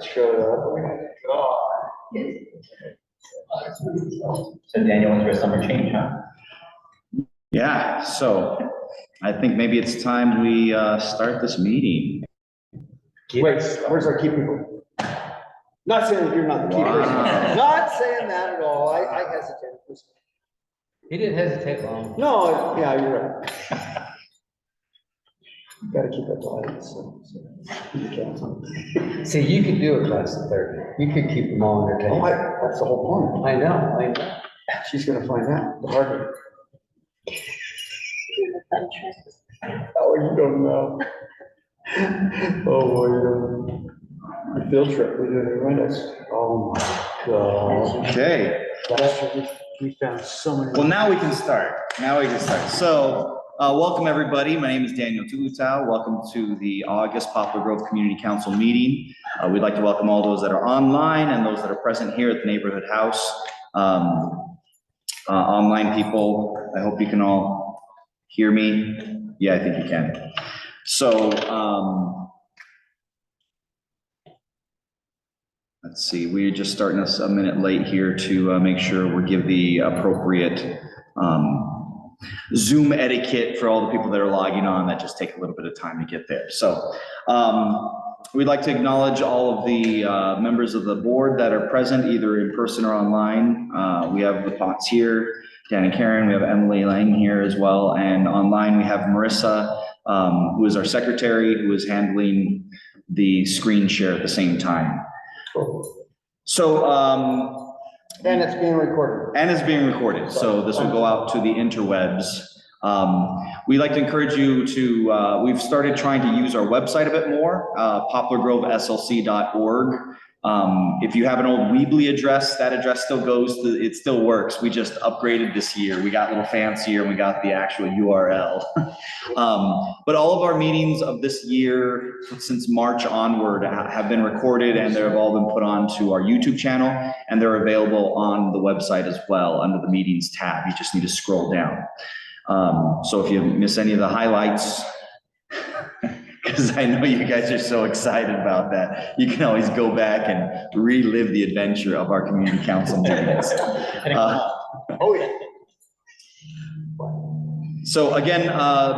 Showed up. Oh my God. So Daniel went through a summer change, huh? Yeah, so I think maybe it's time we start this meeting. Wait, where's our key people? Not saying that you're not the key person. Not saying that at all. I hesitate. He didn't hesitate long. No, yeah, you're right. You gotta keep it light, so you can't. See, you could do a class of 30. You could keep them all entertained. Oh, that's the whole point. I know. She's gonna find out the hard way. Oh, you don't know. Oh, boy, you don't know. The field trip we did in Windows. Oh my God. Okay, Last year we found so many. well, now we can start. So, welcome everybody. My name is Daniel Tulutau. Welcome to the August Poplar Grove Community Council meeting. We'd like to welcome all those that are online and those that are present here at the neighborhood house. Online people, I hope you can all hear me. Yeah, I think you can. So, let's see, we're just starting us a minute late here to make sure we give the appropriate Zoom etiquette for all the people that are logging on that just take a little bit of time to get there. So we'd like to acknowledge all of the members of the board that are present either in person or online. We have the Potts here, Dan and Karen, we have Emily Lang here as well. And online we have Marissa, who is our secretary, who is handling the screen share at the same time. So, And it's being recorded. So this will go out to the interwebs. We'd like to encourage you to, we've started trying to use our website a bit more, poplargroveslc.org. If you have an old Weebly address, that address still goes, it still works. We just upgraded this year. We got a little fancier and we got the actual URL. But all of our meetings of this year, since March onward, have been recorded and they've all been put onto our YouTube channel and they're available on the website as well under the meetings tab. You just need to scroll down. So if you miss any of the highlights, because I know you guys are so excited about that, you can always go back and relive the adventure of our community council meetings. Oh, yeah. So again,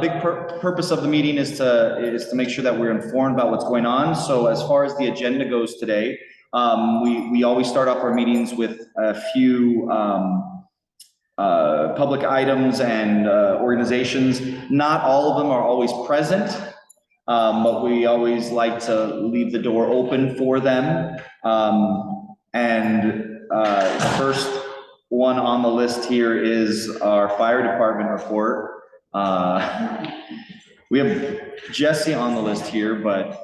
big purpose of the meeting is to make sure that we're informed about what's going on. So as far as the agenda goes today, we always start off our meetings with a few public items and organizations. Not all of them are always present, but we always like to leave the door open for them. The first one on the list here is our fire department report. We have Jesse on the list here, but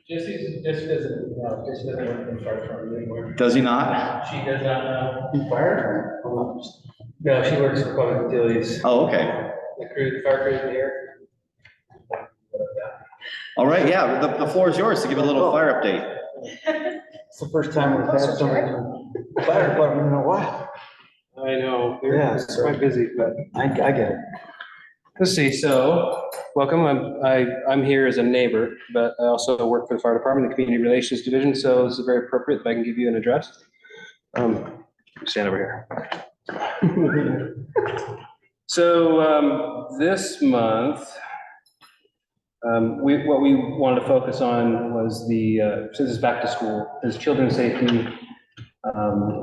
Jesse doesn't work in the fire department anymore. does he not? She does not know. You fired her? No, she works for public utilities. Oh, okay. The fire crew in here. All right, yeah, the floor is yours to give a little fire update. It's the first time we've had somebody in the fire department in a while. I know. Yeah, It's quite busy, but I get it. let's see. So, welcome. I'm here as a neighbor, but I also work for the fire department, the community relations division. So this is very appropriate if I can give you an address. Stand over here. So this month, what we wanted to focus on was since it's back to school, is children's safety,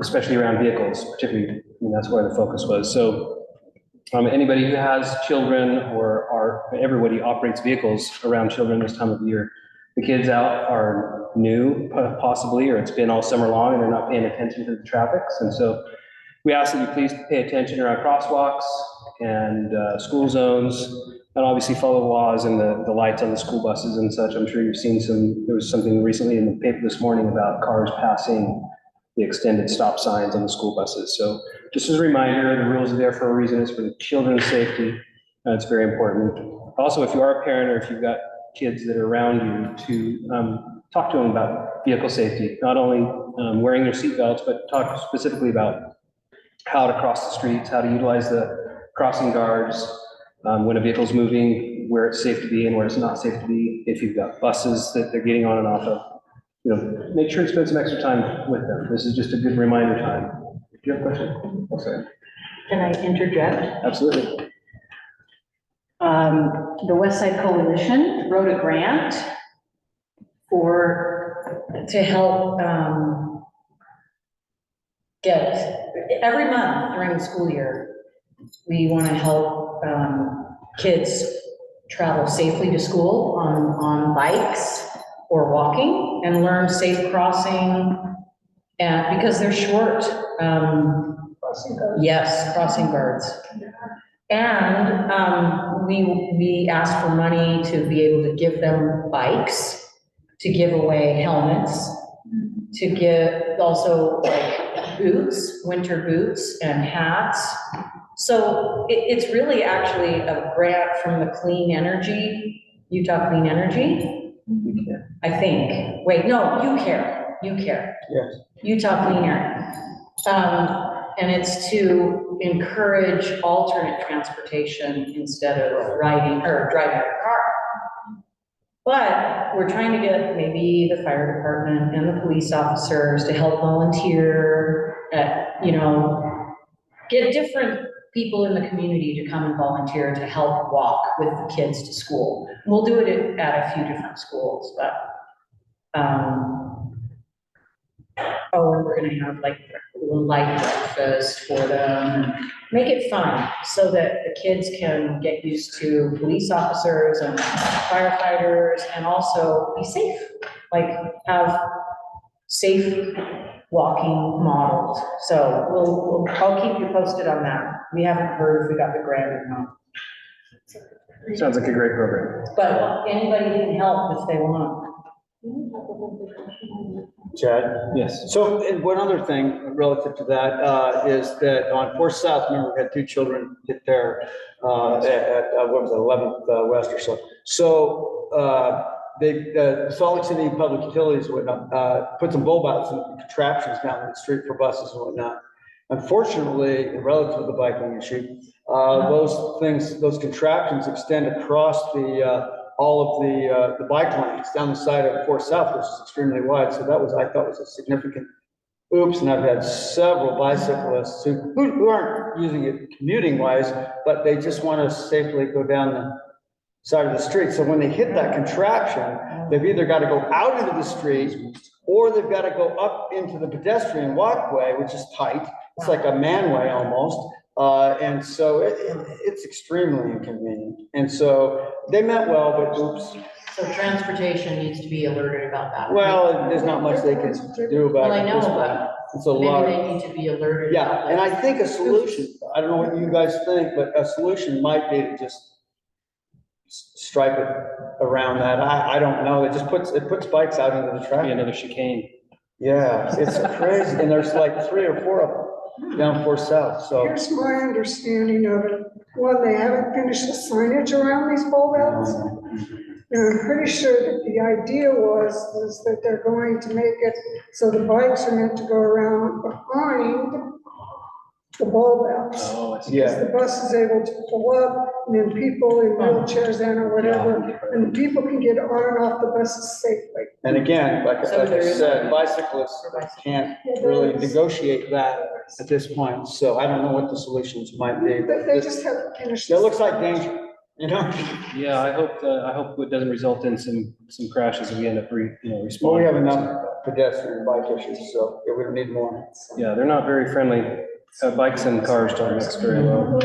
especially around vehicles, particularly, that's where the focus was. So anybody who has children or everybody operates vehicles around children this time of year. The kids out are new, possibly, or it's been all summer long and they're not paying attention to the traffic. And so we ask that you please pay attention around crosswalks and school zones, and obviously follow the laws and the lights on the school buses and such. I'm sure you've seen there was something recently in the paper this morning about cars passing the extended stop signs on the school buses. So just as a reminder, the rules are there for a reason. It's for the children's safety. It's very important. Also, if you are a parent or if you've got kids that are around you, to talk to them about vehicle safety, not only wearing their seatbelts, but talk specifically about how to cross the streets, how to utilize the crossing guards, when a vehicle's moving, where it's safe to be and where it's not safe to be. If you've got buses that they're getting on and off of, make sure to spend some extra time with them. This is just a good reminder time. Do you have a question? Oh, sorry. Can I interject? Absolutely. The West Side Coalition wrote a grant to help get, every month during the school year, we want to help kids travel safely to school on bikes or walking and learn safe crossing, and because they're short. Crossing guards. Yes, crossing guards. And we asked for money to be able to give them bikes, to give away helmets, to give also like boots, winter boots and hats. So it's really actually a grant from the Clean Energy, Utah Clean Energy, I think. Wait, no, You Care. Yes. Utah Clean Air. And it's to encourage alternate transportation instead of riding or driving a car. But we're trying to get maybe the fire department and the police officers to help volunteer at, get different people in the community to come and volunteer to help walk with the kids to school. We'll do it at a few different schools, but, we're gonna have like a little light breakfast for them, make it fun so that the kids can get used to police officers and firefighters and also be safe, like have safe walking models. So I'll keep you posted on that. We haven't heard if we got the grant or not. Sounds like a great program. But anybody can help if they want. Chad? Yes. So, and one other thing relative to that is that on 4th South, remember, we had 2 children hit there at what was it, 11th West or so. So Salt Lake City Public Utilities and whatnot put some bulb outs and contraptions down the street for buses and whatnot. Unfortunately, relative to the bike lane issue, those contraptions extend across all of the bike lanes down the side of 4th South, which is extremely wide. So that I thought was a significant oops. And I've had several bicyclists who aren't using it commuting wise, but they just want to safely go down the side of the street. So when they hit that contraption, they've either got to go out into the street or they've got to go up into the pedestrian walkway, which is tight. It's like a manway almost. And so it's extremely inconvenient. And so they meant well, but oops. So transportation needs to be alerted about that. Well, there's not much they can do about it. Well, I know, at this point. but It's a lot. maybe they need to be alerted. Yeah, about and I that. think a solution, I don't know what you guys think, but a solution might be to just stripe it around that. I don't know. It puts bikes out into the Be traffic. another chicane. Yeah, it's crazy. And there's like 3 or 4 of them down 4th South, so. Here's my understanding of it. One, they haven't finished the signage around these bulb outs. And I'm pretty sure that the idea was that they're going to make it so the bikes are meant to go around behind the bulb outs. Oh, I see. Because Yeah, the bus is able to pull up, and then people in wheelchairs in or whatever, and people can get on and off the buses safely. and again, like So I there is said, a- bicyclists can't really negotiate that at this point, so I don't know what the solutions might be. But they just haven't finished. It looks like danger, you know? Yeah, I hope it doesn't result in some crashes and we end up Well, responding. we have enough pedestrian bike issues, so we don't need more. Yeah, they're not very friendly. Bikes and cars don't mix very well.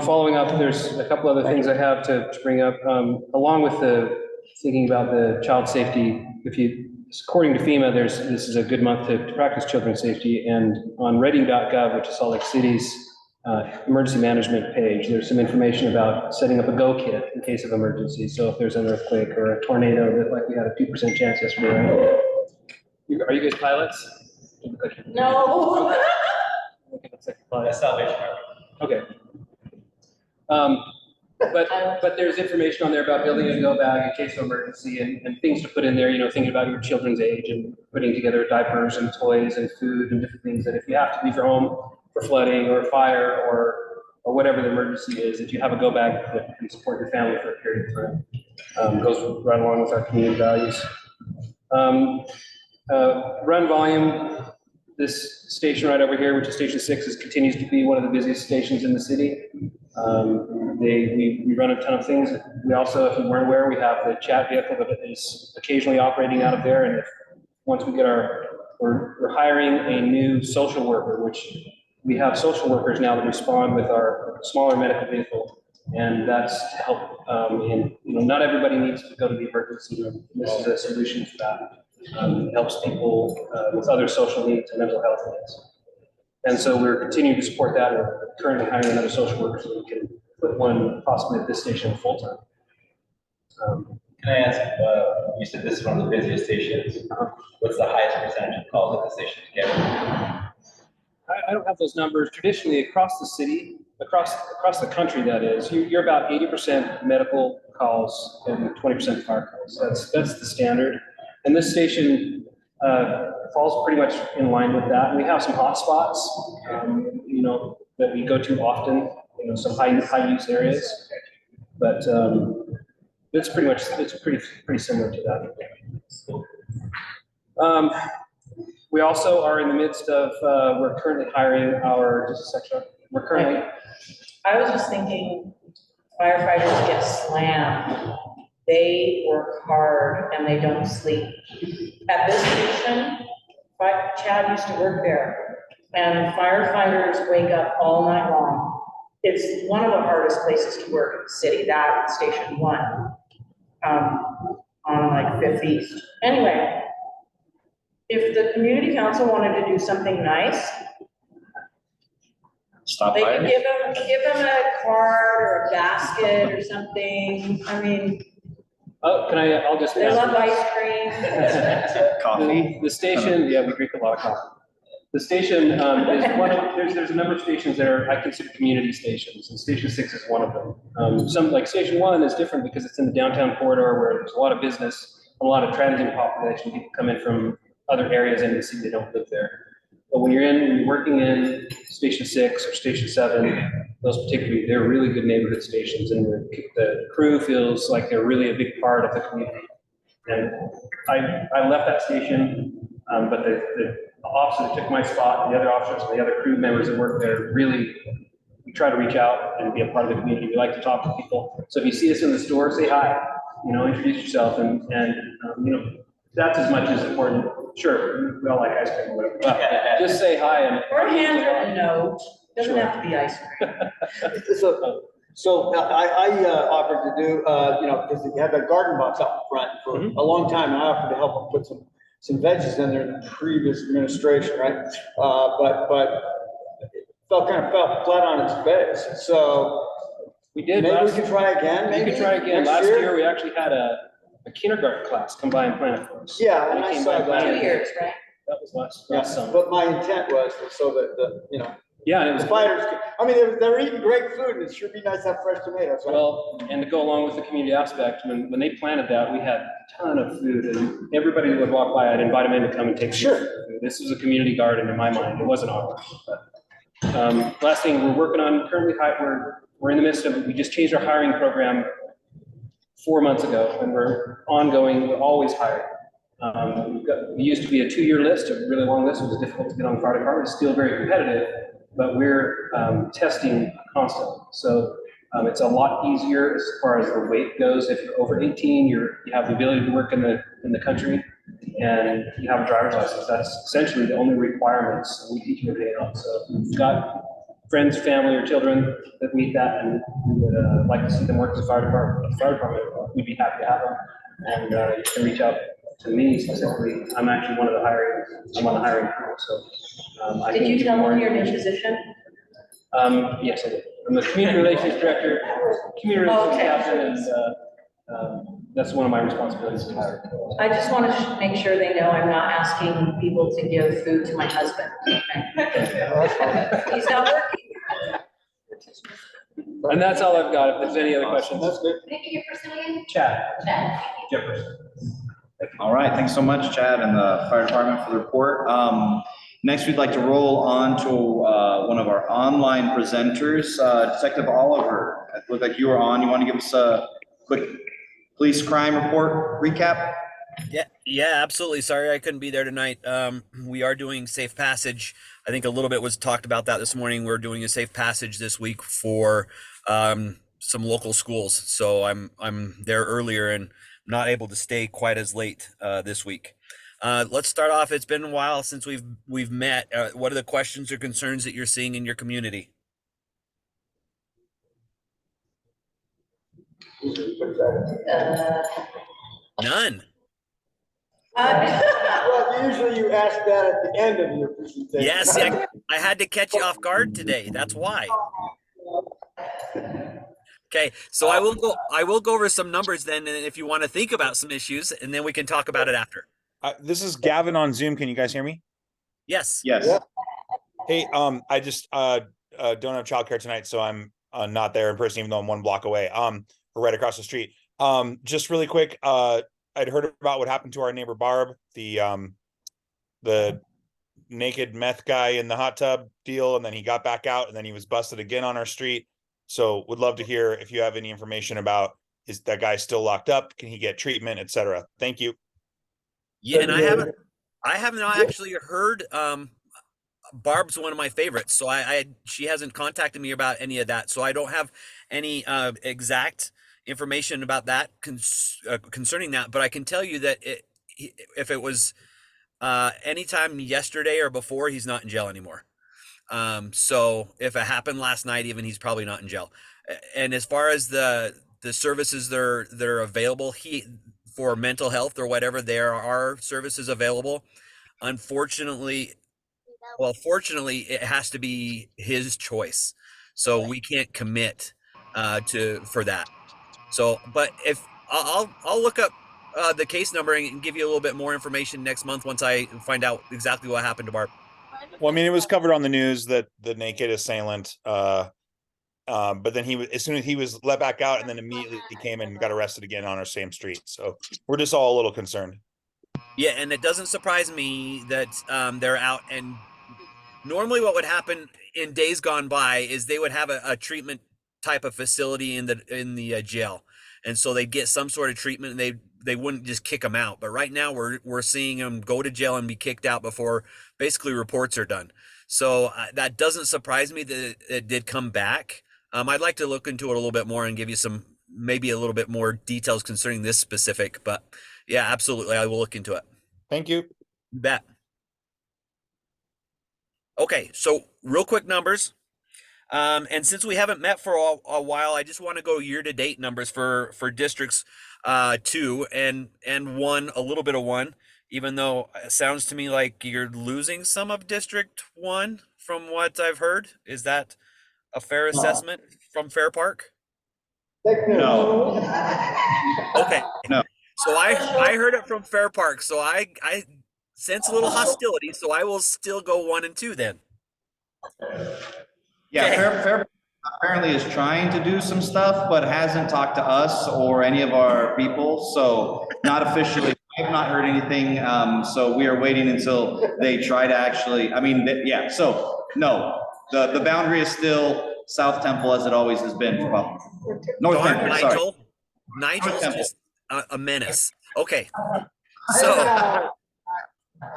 Following up, there's a couple other things I have to bring up, along with thinking about the child safety. According to FEMA, this is a good month to practice children's safety, and on reading.gov, which is Salt Lake City's emergency management page, there's some information about setting up a go kit in case of emergency. So if there's an earthquake or a tornado, that like we had a 2% chance yesterday, right? Are you guys pilots? No. That's Salvation Army. Okay. But there's information on there about building a go bag in case of emergency and things to put in there, thinking about your children's age and putting together diapers and toys and food and different things that if you have to leave your home for flooding or fire or whatever the emergency is, that you have a go bag that can support your family for a period of time. Goes right along with our community values. Run volume, this station right over here, which is Station 6, continues to be one of the busiest stations in the city. We run a ton of things. We also, if you weren't aware, we have the chat vehicle that is occasionally operating out of there. And once we get we're hiring a new social worker, which we have social workers now that respond with our smaller medical vehicle. And that's to help, not everybody needs to go to the emergency room. This is a solution for that. It helps people with other social needs and mental health needs. And so we're continuing to support that. We're currently hiring another social worker so we can put one possibly at this station full time. Can I ask, you said this is one of the busiest stations. What's the highest percentage of calls at the station together? I don't have those numbers. Traditionally, across the city, across the country, that is, you're about 80% medical calls and 20% fire calls. That's the standard. And this station falls pretty much in line with that. And we have some hot spots, that we go to often, some high use areas. But it's pretty similar to that. We also are in the midst of, we're currently hiring I was just thinking, firefighters get slammed. They work hard and they don't sleep. At this station, Chad used to work there, and firefighters wake up all night long. It's one of the hardest places to work in the city, that and Station 1, on like 5th East. Anyway, if the community council wanted to do something nice, Stop they by. could give them a card or a basket or something. I mean, I'll just. they love ice cream. Coffee. The station, yeah, we drink a lot of coffee. The station is one of, there's a number of stations that I consider community stations, and Station 6 is one of them. Some, like Station 1 is different because it's in the downtown corridor where there's a lot of business, a lot of transient population, people come in from other areas in the city, they don't live there. But when you're working in Station 6 or Station 7, those particularly, they're really good neighborhood stations, and the crew feels like they're really a big part of the community. And I left that station, but the officer that took my spot, the other officers and the other crew members that work there, really, we try to reach out and be a part of the community. We like to talk to people. So if you see us in the store, say hi, introduce yourself, and that's as much as important. Sure, we all like ice cream or whatever, but just say hi and. Or handwritten note, doesn't Sure. have to be ice cream. So I offered to do, because they had that garden box out front for a long time, and I offered to help them put some veggies in there in the previous administration, right? But it fell flat on its face, so. We did. Maybe we could try again, We maybe? could try again. Next Last year, we actually had a kindergarten class come by and plant it for us. Yeah, and They I came saw by and that. 2 planted it. years, right? That was last Yeah, summer. but my intent was so that Yeah, and it the was, fighters, they're eating great food, and it sure be nice to have fresh tomatoes, right? well, and to go along with the community aspect, when they planted that, we had a ton of food, and everybody that would walk by, I'd invite them in to come and take some Sure. food. This was a community garden in my mind. It wasn't ours. But, last thing we're working on currently, we're in the midst of, we just changed our hiring program 4 months ago, and we're ongoing, we're always hiring. We used to be a 2-year list, a really long list. It was difficult to get on the fire department. It's still very competitive, but we're testing constantly. So it's a lot easier as far as the weight goes. If you're over 18, you have the ability to work in the country, and you have a driver's license. That's essentially the only requirements we teach you every day on. So if you've got friends, family, or children that meet that, and we would like to see them work as a fire department, we'd be happy to have them. And you can reach out to me specifically. I'm actually one of the I'm on the hiring crew, so. I Did can you give tell more them your new information. position? Yes, I did. I'm the community relations director, community Oh, relations okay. captain, and that's one of my responsibilities to hire. I just want to make sure they know I'm not asking people to give food to my husband. He's not working. And that's all I've got. If there's any other questions. That's good. Can I get your first name again? Chad, Chad. Jepperson. All right, thanks so much, Chad, and the fire department for the report. Next, we'd like to roll on to one of our online presenters, Detective Oliver. It looked like you were on. You want to give us a quick police crime report recap? Yeah, absolutely. Sorry I couldn't be there tonight. We are doing safe passage. I think a little bit was talked about that this morning. We're doing a safe passage this week for some local schools. So I'm there earlier and not able to stay quite as late this week. Let's start off. It's been a while since we've met. What are the questions or concerns that you're seeing in your community? Uh, None. Well, usually you ask that at the end of your presentation. Yes, I had to catch you off guard today. That's why. Okay, so I will go over some numbers then, and if you want to think about some issues, and then we can talk about it after. This is Gavin on Zoom. Can you guys hear me? Yes. Yes. Yeah. Hey, I just don't have childcare tonight, so I'm not there in person, even though I'm 1 block away. Or right across the street. Just really quick, I'd heard about what happened to our neighbor Barb, the naked meth guy in the hot tub deal, and then he got back out, and then he was busted again on our street. So would love to hear if you have any information about, is that guy still locked up? Can he get treatment, etc.? Thank you. Yeah, and I have not actually heard. Barb's one of my favorites, so she hasn't contacted me about any of that, so I don't have any exact information about that concerning that. But I can tell you that if it was anytime yesterday or before, he's not in jail anymore. So if it happened last night, even, he's probably not in jail. And as far as the services that are available, for mental health or whatever, there are services available. Unfortunately, well, fortunately, it has to be his choice. So we can't commit for that. So, but if I'll look up the case number and give you a little bit more information next month once I find out exactly what happened to Barb. Well, I mean, it was covered on the news that the naked assailant, but then as soon as he was let back out, and then immediately he came and got arrested again on our same street. So we're just all a little concerned. Yeah, and it doesn't surprise me that they're out. And normally, what would happen in days gone by is they would have a treatment type of facility in the jail, and so they'd get some sort of treatment, and they wouldn't just kick them out. But right now, we're seeing them go to jail and be kicked out before basically reports are done. So that doesn't surprise me that it did come back. I'd like to look into it a little bit more and give you maybe a little bit more details concerning this specific. But yeah, absolutely, I will look into it. Thank you. You bet. Okay, so real quick numbers. And since we haven't met for a while, I just want to go year-to-date numbers for districts 2 and 1, a little bit of 1, even though it sounds to me like you're losing some of District 1 from what I've heard. Is that a fair assessment from Fair Park? No. Okay. No. So I heard it from Fair Park, so I sense a little hostility, so I will still go 1 and 2 then. Yeah, Okay. Fair apparently is trying to do some stuff, but hasn't talked to us or any of our people. So not officially, I've not heard anything. So we are waiting until they try to actually, yeah, so no, the boundary is still South Temple as it always has been for Poplar. North Darn, Temple, sorry. Nigel's Temple. just a menace. Okay. So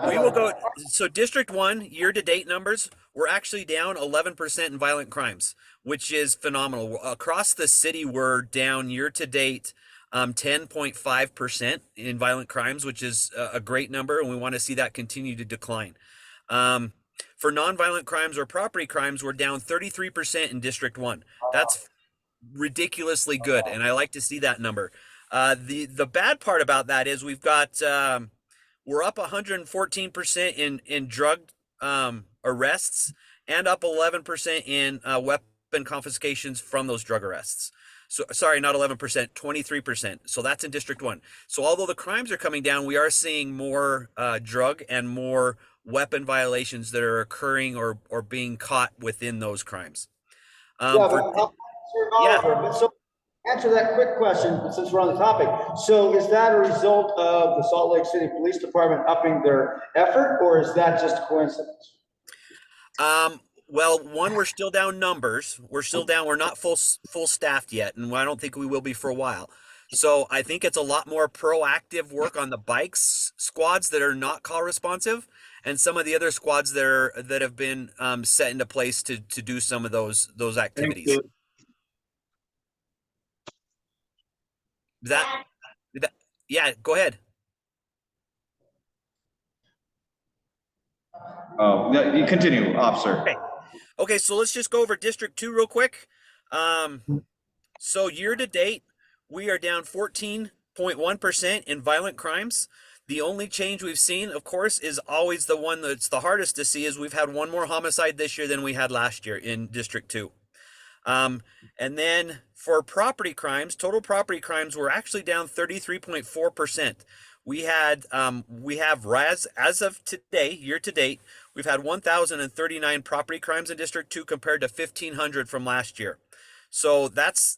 we will go. So District 1 year-to-date numbers, we're actually down 11% in violent crimes, which is phenomenal. Across the city, we're down year-to-date 10.5% in violent crimes, which is a great number, and we want to see that continue to decline. For nonviolent crimes or property crimes, we're down 33% in District 1. That's ridiculously good, and I like to see that number. The bad part about that is we've got we're up 114% in drug arrests and up 11% in weapon confiscations from those drug arrests. So sorry, not 11%, 23%. So that's in District 1. So although the crimes are coming down, we are seeing more drug and more weapon violations that are occurring or being caught within those crimes. So answer that quick question since we're on the topic. So is that a result of the Salt Lake City Police Department upping their effort, or is that just a coincidence? Well, one, we're still down numbers. We're still down. We're not full staffed yet, and I don't think we will be for a while. So I think it's a lot more proactive work on the bikes squads that are not call responsive, and some of the other squads that have been set into place to do some of those activities. That, yeah, go ahead. Oh, yeah, you continue, officer. Okay, so let's just go over District 2 real quick. So year to date, we are down 14.1% in violent crimes. The only change we've seen, of course, is always the one that's the hardest to see, is we've had one more homicide this year than we had last year in District 2. And then for property crimes, total property crimes were actually down 33.4%. We have as of today, year to date, we've had 1,039 property crimes in District 2 compared to 1,500 from last year. So that's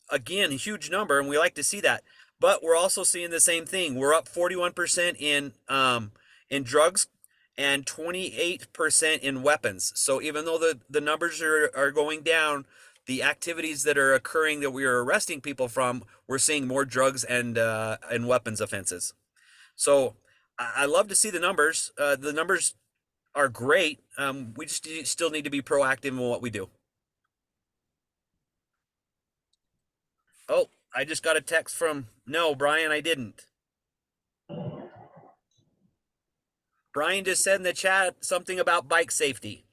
again a huge number, and we like to see that. But we're also seeing the same thing. We're up 41% in drugs and 28% in weapons. So even though the numbers are going down, the activities that are occurring that we are arresting people from, we're seeing more drugs and weapons offenses. So I love to see the numbers. The numbers are great. We just still need to be proactive in what we do. Oh, I just got a text from, no, Brian, I didn't. Brian just said in the chat something about bike safety.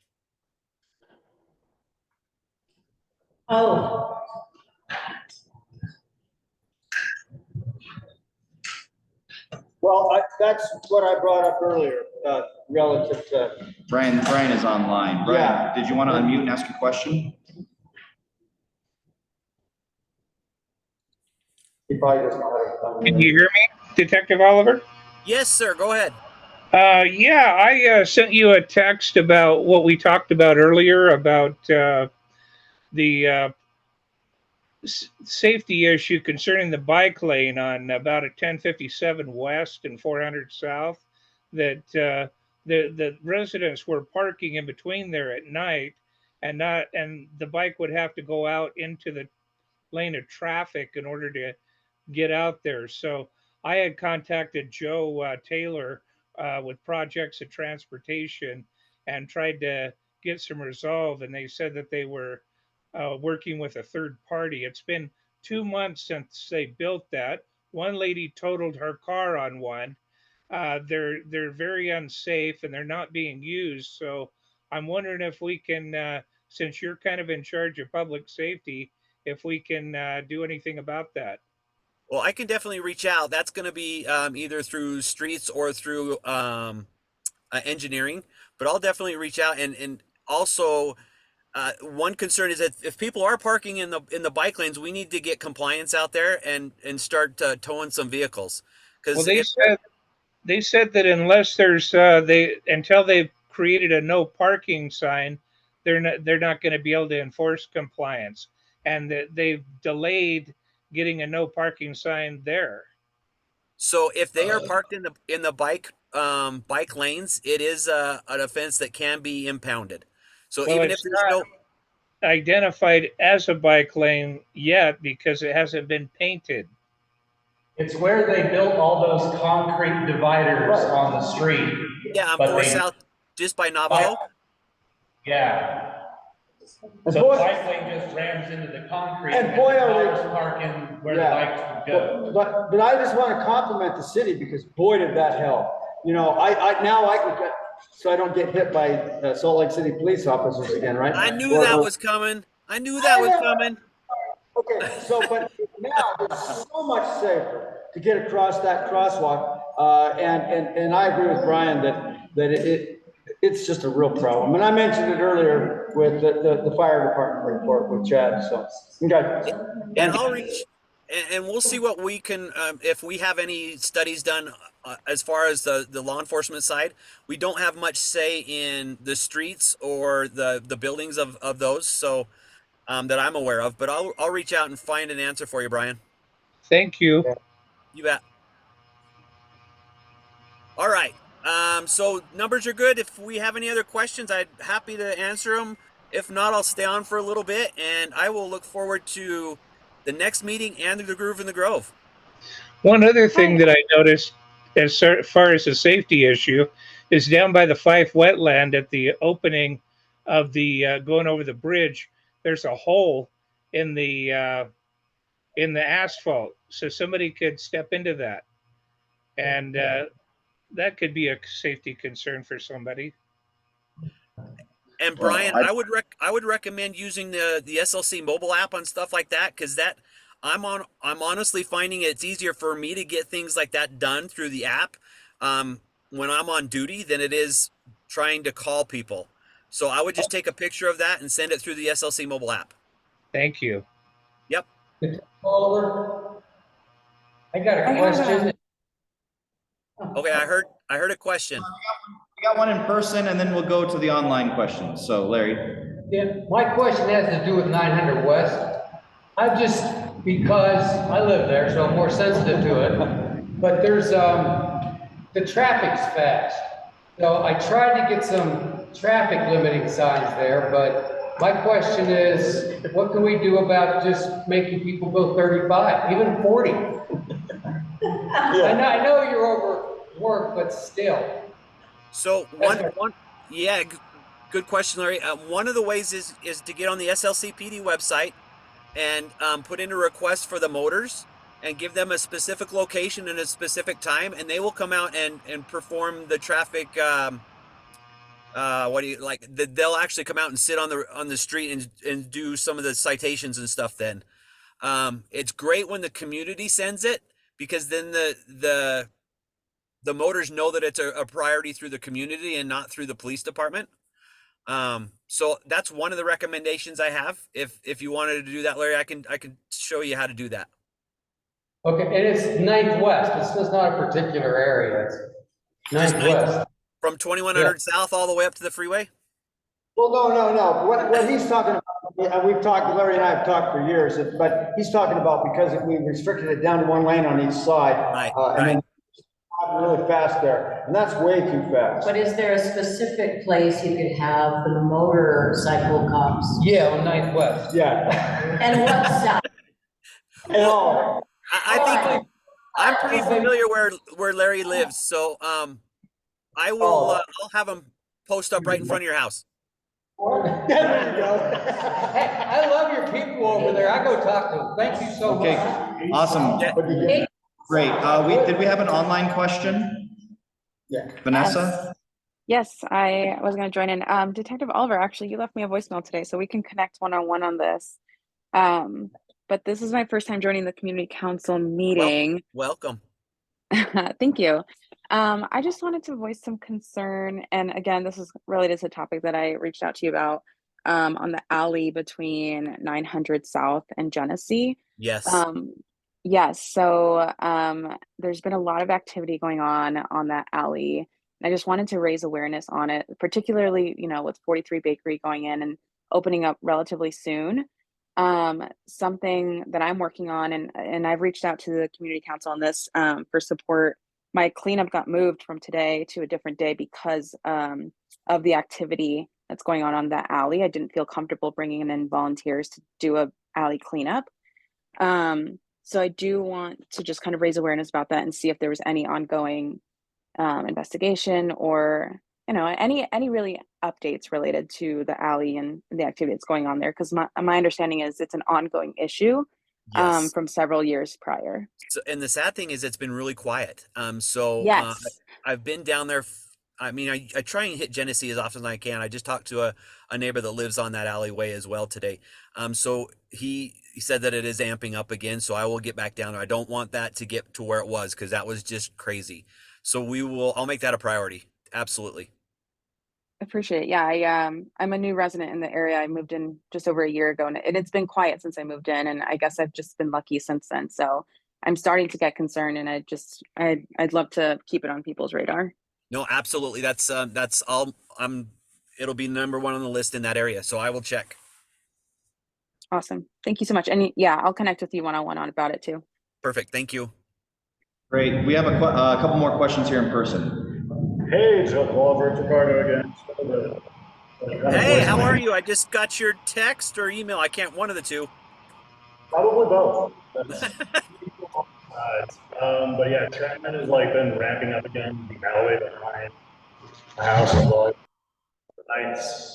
Oh, Well, that's what I brought up earlier, relative to. Brian is online. Brian, Yeah. did you want to unmute and ask a question? He probably doesn't know how to. Can you hear me, Detective Oliver? Yes, sir. Go ahead. Yeah, I sent you a text about what we talked about earlier about the safety issue concerning the bike lane on about a 1057 West and 400 South. That the residents were parking in between there at night, and the bike would have to go out into the lane of traffic in order to get out there. So I had contacted Joe Taylor with Projects of Transportation and tried to get some resolve, and they said that they were working with a third party. It's been 2 months since they built that. One lady totaled her car on one. They're very unsafe and they're not being used. So I'm wondering if we can, since you're kind of in charge of public safety, if we can do anything about that. Well, I can definitely reach out. That's going to be either through streets or through engineering, but I'll definitely reach out. And also, one concern is that if people are parking in the bike lanes, we need to get compliance out there and start towing some vehicles. Well, they said that unless there's until they've created a no parking sign, they're not going to be able to enforce compliance, and that they've delayed getting a no parking sign there. So if they are parked in the bike lanes, it is an offense that can be impounded. So Well, even if there's no identified as a bike lane yet because it hasn't been painted. It's where they built all those concrete dividers on the street. Yeah, but 4 South, just by Navajo. Yeah. And So boy- the bike lane just rams into the concrete. And boy, the are they- cars parking where Yeah. the bikes would go. But I just want to compliment the city because boy, did that help. You know, now I can get, so I don't get hit by Salt Lake City police officers again, right? I knew that was coming. I knew that was coming. Okay, so, but now it's so much safer to get across that crosswalk. And I agree with Brian that it's just a real problem. And I mentioned it earlier with the fire department report with Chad, so. Okay. And I'll reach, and we'll see what we can, if we have any studies done as far as the law enforcement side. We don't have much say in the streets or the buildings of those, so that I'm aware of. But I'll reach out and find an answer for you, Brian. Thank you. You bet. All right. So numbers are good. If we have any other questions, I'd happy to answer them. If not, I'll stay on for a little bit, and I will look forward to the next meeting and the Groove in the Grove. One other thing that I noticed as far as the safety issue is down by the Fife wetland at the opening of the going over the bridge, there's a hole in the asphalt. So somebody could step into that. And that could be a safety concern for somebody. And Brian, I would recommend using the SLC mobile app on stuff like that, because that I'm honestly finding it's easier for me to get things like that done through the app when I'm on duty than it is trying to call people. So I would just take a picture of that and send it through the SLC mobile app. Thank you. Yep. Caller, I got a question. Okay, I heard a question. We got one in person, and then we'll go to the online questions. So Larry. Yeah, my question has to do with 900 West. Because I live there, so I'm more sensitive to it. But there's, the traffic's fast. So I tried to get some traffic limiting signs there, but my question is, what can we do about just making people go 35, even 40? I know you're overworked, but still. So good question, Larry. One of the ways is to get on the SLCPD website and put in a request for the motors and give them a specific location and a specific time, and they will come out and perform the traffic. They'll actually come out and sit on the street and do some of the citations and stuff. Then it's great when the community sends it, because then the motors know that it's a priority through the community and not through the police department. So that's one of the recommendations I have. If you wanted to do that, Larry, I can show you how to do that. Okay, and it's 9th West. It's just not a particular area. It's 9th West. From 2100 South all the way up to the freeway? Well, no. What he's talking about, we've talked, Larry and I have talked for years, but he's talking about because we restricted it down to one lane on each side. Right. And then really fast there, and that's way too fast. But is there a specific place you could have the motorcycle cops? Yeah, on 9th West. Yeah. And what south? And I think I'm pretty familiar where Larry lives, so I will I'll have him post up right in front of your house. there you go. Hey, I love your people over there. I go talk to them. Thank you so much. Awesome. Yeah. Great. Did we have an online question? Yeah. Vanessa? Yes, I was going to join in. Detective Oliver, actually, you left me a voicemail today, so we can connect one-on-one on this. But this is my first time joining the community council meeting. Welcome. Thank you. I just wanted to voice some concern. And again, this is related to the topic that I reached out to you about on the alley between 900 South and Genesee. Yes. Yes. So there's been a lot of activity going on that alley. I just wanted to raise awareness on it, particularly, with 43 Bakery going in and opening up relatively soon. Something that I'm working on, and I've reached out to the community council on this for support. My cleanup got moved from today to a different day because of the activity that's going on that alley. I didn't feel comfortable bringing in volunteers to do a alley cleanup. So I do want to just kind of raise awareness about that and see if there was any ongoing investigation or any really updates related to the alley and the activity that's going on there, because my understanding is it's an ongoing issue. Yes. From several years prior. So, and the sad thing is it's been really quiet. Yes. I've been down there. I try and hit Genesee as often as I can. I just talked to a neighbor that lives on that alleyway as well today. So he said that it is amping up again. So I will get back down there. I don't want that to get to where it was, because that was just crazy. So I'll make that a priority. Absolutely. Appreciate it. Yeah, I'm a new resident in the area. I moved in just over a year ago, and it's been quiet since I moved in, and I guess I've just been lucky since then. So I'm starting to get concerned, and I'd love to keep it on people's radar. No, absolutely. That's all. It'll be number one on the list in that area. So I will check. Awesome. Thank you so much. And yeah, I'll connect with you one-on-one about it too. Perfect. Thank you. Great. We have a couple more questions here in person. Hey, Joe Oliver, Ricardo again. Hey, how are you? I just got your text or email. I can't, one of the two. Probably both. But yeah, traffic has like been ramping up again. The alleyway behind my house is like the 9th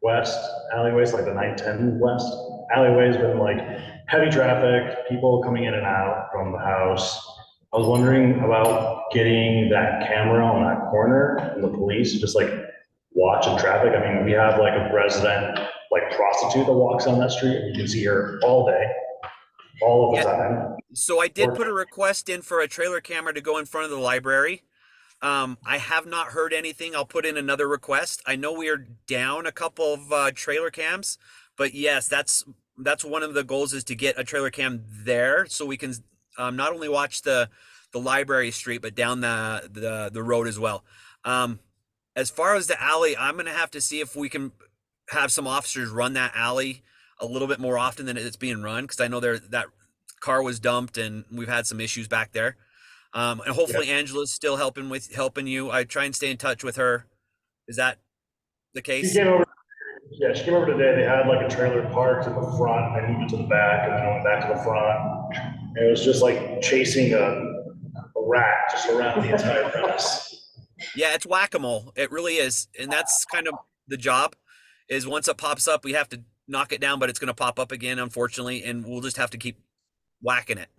west alleyways, like the 910 west alleyway's been like heavy traffic, people coming in and out from the house. I was wondering about getting that camera on that corner and the police just like watching traffic. I mean, we have like a resident, like prostitute that walks on that street. You can see her all day, all of the time. So I did put a request in for a trailer camera to go in front of the library. I have not heard anything. I'll put in another request. I know we are down a couple of trailer cams, but yes, that's one of the goals is to get a trailer cam there so we can not only watch the library street but down the road as well. As far as the alley, I'm gonna have to see if we can have some officers run that alley a little bit more often than it's being run because I know that car was dumped and we've had some issues back there. And hopefully Angela's still helping you. I try and stay in touch with her. Is that the case? She came over today. They had like a trailer parked in the front, and moved it to the back, and then went back to the front. And it was just like chasing a rat just around the entire premise. Yeah, it's whack-a-mole. It really is. And that's kind of the job is once it pops up, we have to knock it down, but it's going to pop up again, unfortunately, and we'll just have to keep whacking it.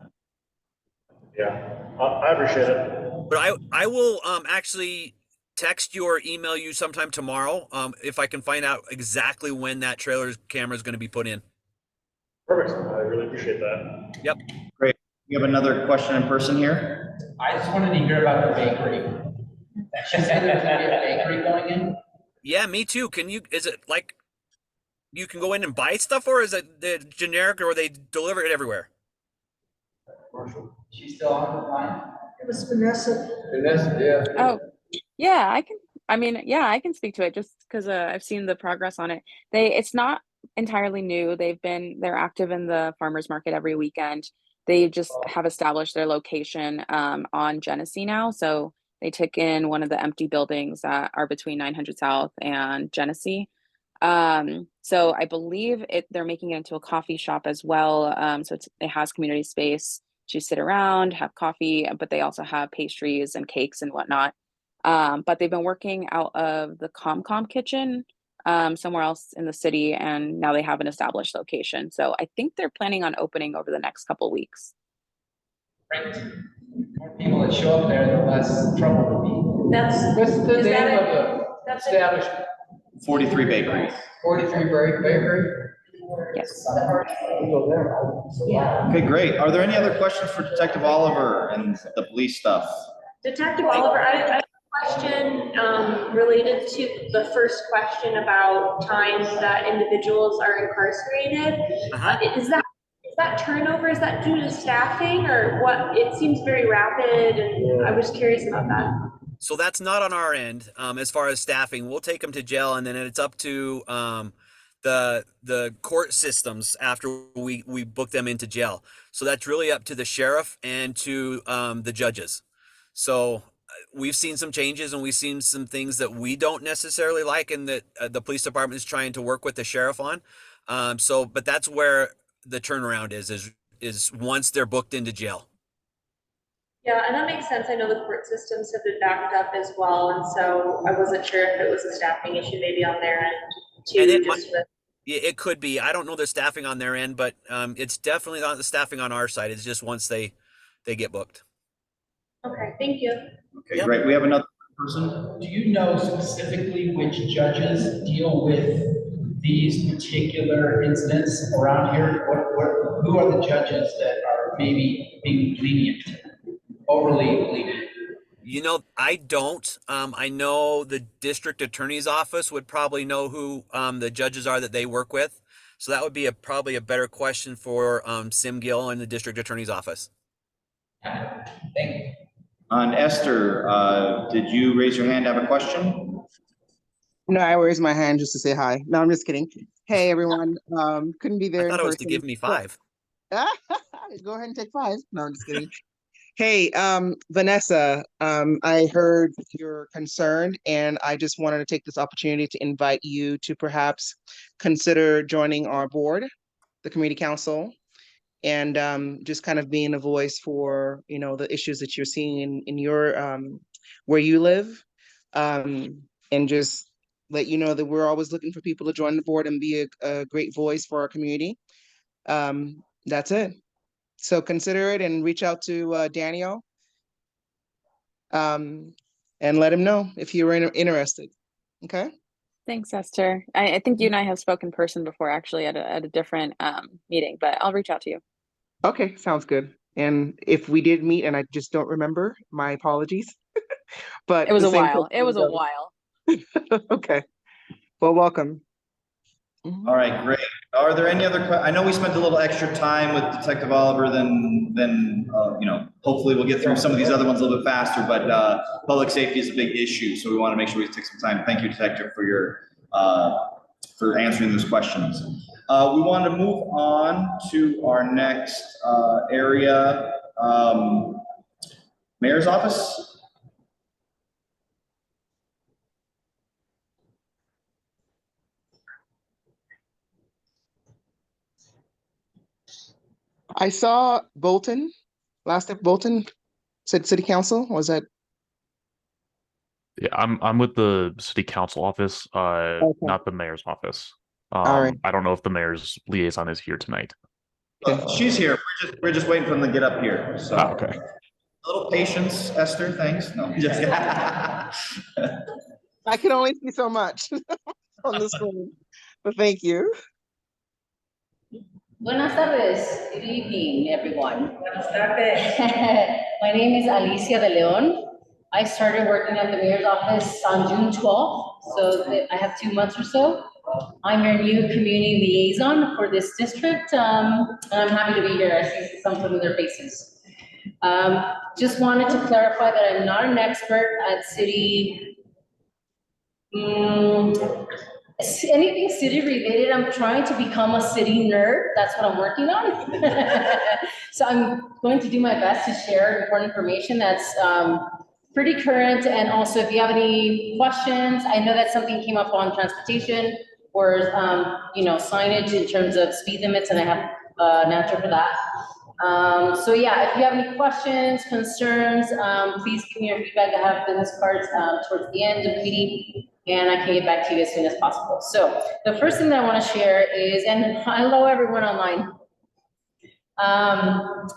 Yeah, I appreciate it. But I will actually text you or email you sometime tomorrow if I can find out exactly when that trailer camera is going to be put in. Perfect. I really appreciate that. Yep. Great. We have another question in person here. I just wanted to hear about the bakery. She said there's gonna be a bakery going in? Yeah, me too. Is it like you can go in and buy stuff or is it the generic or they deliver it everywhere? She's still on the line? It was Vanessa. Vanessa, yeah. Oh, yeah, I can speak to it just because I've seen the progress on it. It's not entirely new. They're active in the farmers market every weekend. They just have established their location on Genesee now. So they took in one of the empty buildings that are between 900 South and Genesee. So I believe they're making it into a coffee shop as well. So it has community space to sit around, have coffee, but they also have pastries and cakes and whatnot. But they've been working out of the ComCom kitchen somewhere else in the city, and now they have an established location. So I think they're planning on opening over the next couple weeks. Great. The more people that show up there, the less trouble will be. What's the name of the establishment? 43 Bakery. 43 Bakery? Yes. Okay, great. Are there any other questions for Detective Oliver and the police stuff? Detective Oliver, I have a question related to the first question about times that individuals are incarcerated. Is that turnover? Is that due to staffing or what? It seems very rapid, and I was curious about that. So that's not on our end. As far as staffing, we'll take them to jail, and then it's up to the court systems after we book them into jail. So that's really up to the sheriff and to the judges. So we've seen some changes and we've seen some things that we don't necessarily like and that the police department is trying to work with the sheriff on. But that's where the turnaround is once they're booked into jail. Yeah, and that makes sense. I know the court systems have been backed up as well, and so I wasn't sure if it was a staffing issue maybe on their end too. It could be. I don't know the staffing on their end, but it's definitely not the staffing on our side. It's just once they get booked. Okay, thank you. Okay, great. We have another person. Do you know specifically which judges deal with these particular incidents around here? Who are the judges that are maybe being lenient, overly lenient? You know, I don't. I know the district attorney's office would probably know who the judges are that they work with. So that would be probably a better question for Sim Gill in the district attorney's office. Thank you. And Esther, did you raise your hand? Have a question? No, I raised my hand just to say hi. No, I'm just kidding. Hey, everyone. Couldn't be there. I thought it was to give me 5. Go ahead and take 5. No, I'm just kidding. Hey, Vanessa, I heard your concern, and I just wanted to take this opportunity to invite you to perhaps consider joining our board, the community council. and just kind of being a voice for, you know, the issues that you're seeing in your where you live, and just let you know that we're always looking for people to join the board and be a great voice for our community. That's it. So consider it and reach out to Daniel, and let him know if you're interested. Okay. Thanks, Esther. I think you and I have spoken in person before, actually, at a different meeting, but I'll reach out to you. Okay, sounds good. And if we did meet and I just don't remember, my apologies. But It was the a same while. token It was a goes. while. Okay. Well, welcome. All right, great. Are there any other I know we spent a little extra time with Detective Oliver than you know, hopefully we'll get through some of these other ones a little bit faster, but public safety is a big issue, so we want to make sure we take some time. Thank you, Detective, for your for answering those questions. We want to move on to our next area, Mayor's office. I saw Bolton, last step Bolton said city council, was that? Yeah, I'm with the city council office, Okay. not the mayor's office. All right. I don't know if the mayor's liaison is here tonight. She's here. We're just waiting for them to get up here. So okay. A little patience, Esther. Thanks. No, just I can only see so much on the screen, but thank you. Buenas tardes. Good evening, everyone. Buenas tardes. My name is Alicia de León. I started working at the mayor's office on June 12th, so I have 2 months or so. I'm your new community liaison for this district, and I'm happy to be here. I see some familiar faces. Just wanted to clarify that I'm not an expert at city, anything city related. I'm trying to become a city nerd. That's what I'm working on. So I'm going to do my best to share important information that's pretty current. And also, if you have any questions, I know that something came up on transportation or you know, signage in terms of speed limits, and I have an answer for that. So yeah, if you have any questions, concerns, please give me your feedback. I have business cards towards the end of the meeting, and I can get back to you as soon as possible. So the first thing that I want to share is, and hello everyone online.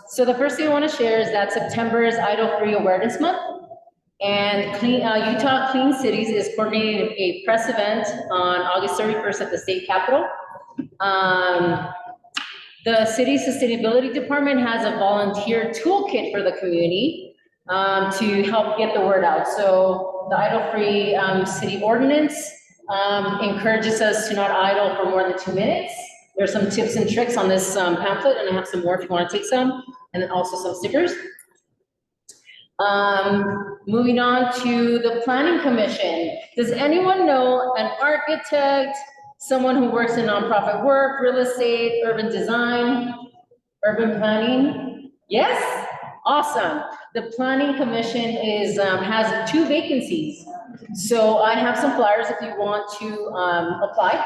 So the first thing I want to share is that September is Idle-Free Awareness Month, and Utah Clean Cities is coordinating a press event on August 31st at the state capitol. The city sustainability department has a volunteer toolkit for the community to help get the word out. So the idle-free city ordinance encourages us to not idle for more than 2 minutes. There's some tips and tricks on this pamphlet, and I have some more if you want to take some, and then also some stickers. Moving on to the Planning Commission. Does anyone know an architect, someone who works in nonprofit work, real estate, urban design, urban planning? Yes? Awesome. The Planning Commission is has 2 vacancies. So I have some flyers if you want to apply,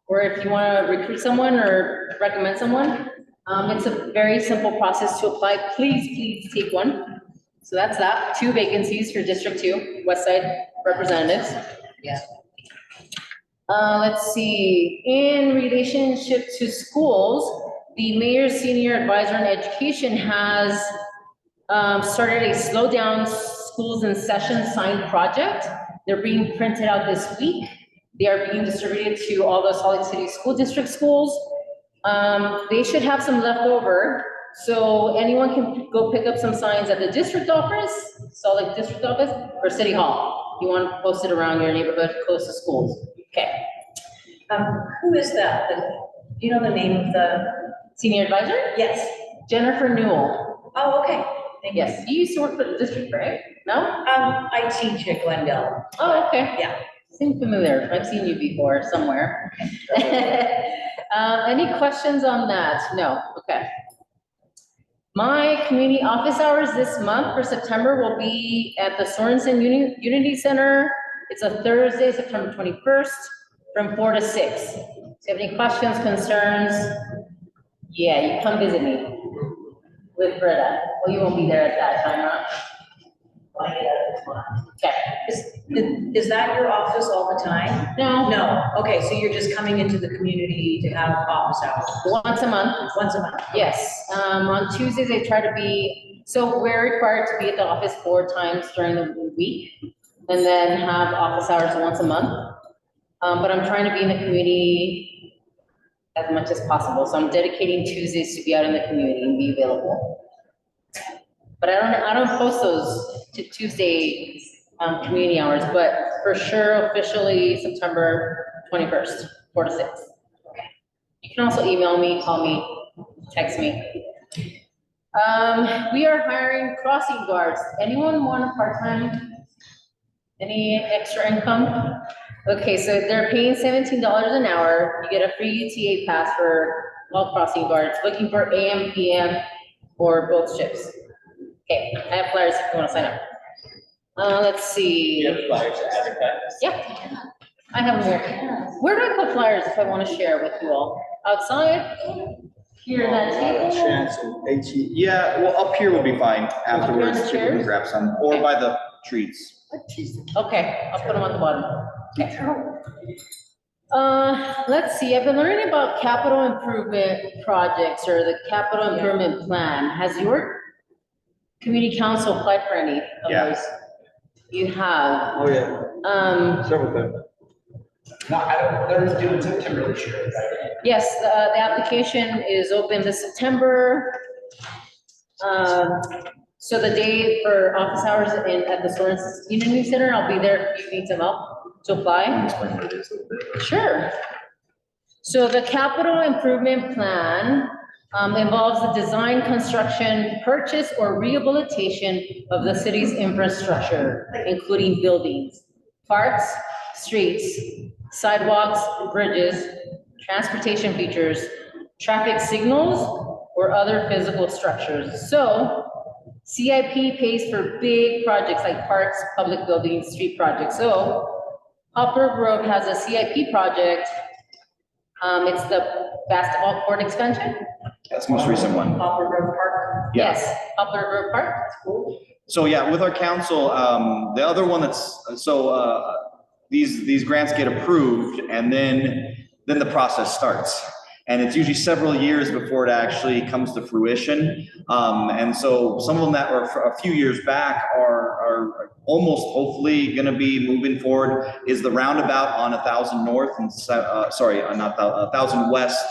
or if you want to recruit someone or recommend someone. It's a very simple process to apply. Please take one. So that's that. 2 vacancies for District 2, West Side representatives. Yeah. Let's see. In relationship to schools, the Mayor's Senior Advisor on Education has started a Slow Down Schools in Session sign project. They're being printed out this week. They are being distributed to all the Salt Lake City School District schools. They should have some left over. So anyone can go pick up some signs at the district office, Salt Lake District Office, or City Hall. You want to post it around your neighborhood close to schools. Okay. Who is that? Do you know the name of the Senior Advisor? Yes. Jennifer Newell. Oh, okay. Yes, you used to work for the district, right? No? I teach at Glendale. Oh, okay. Yeah. Seems familiar. I've seen you before somewhere. Any questions on that? No. Okay. My community office hours this month for September will be at the Sorenson Unity Center. It's a Thursday, September 21st, from 4 to 6. If you have any questions, concerns, Yeah, you come visit me with Britta. Well, you won't be there at that time, huh? Okay. Is that your office all the time? No. No, okay, so you're just coming into the community to have office hours? Once a month. Once a month? Yes. On Tuesdays, I try to be, so we're required to be at the office 4 times during the week and then have office hours once a month. But I'm trying to be in the community as much as possible. So I'm dedicating Tuesdays to be out in the community and be available. But I don't post those to Tuesday community hours, but for sure officially September 21st, 4 to 6. Okay. You can also email me, call me, text me. We are hiring crossing guards. Anyone want a part-time? Any extra income? Okay, so they're paying $17 an hour. You get a free UTA pass for all crossing guards, looking for AM, PM, or both shifts. Okay, I have flyers if you want to sign up. Let's see. You have flyers, Yeah, I have them here. Where do I put flyers if I want to share with you all? Outside? Here in that table? Chance and HE. Yeah, well, up here would be fine afterwards. the People can chairs? grab some, or by the treats. Okay, I'll put them on the bottom. Okay. Let's see, I've been learning about capital improvement projects or the capital improvement plan. Has your community council applied for any of Yeah. those? You have. Oh, yeah. Several times. No, they're due in September this year, right? Yes, the application is open this September. So the day for office hours at the Sorenson Community Center, I'll be there if you need some help to apply. Explain what it is a little bit. Sure. So the capital improvement plan involves the design, construction, purchase, or rehabilitation of the city's infrastructure, including buildings, parks, streets, sidewalks, bridges, transportation features, traffic signals, or other physical structures. So CIP pays for big projects like parks, public buildings, street projects. So Poplar Road has a CIP project. It's the basketball court expansion. That's the most recent one. Poplar Road Park? Yeah. Yes, Poplar Road Park. So yeah, with our council, the other one that's, so these grants get approved and then the process starts. And it's usually several years before it actually comes to fruition. And so some of them that were a few years back are almost hopefully gonna be moving forward is the roundabout on 1000 North and, sorry, not 1000 West.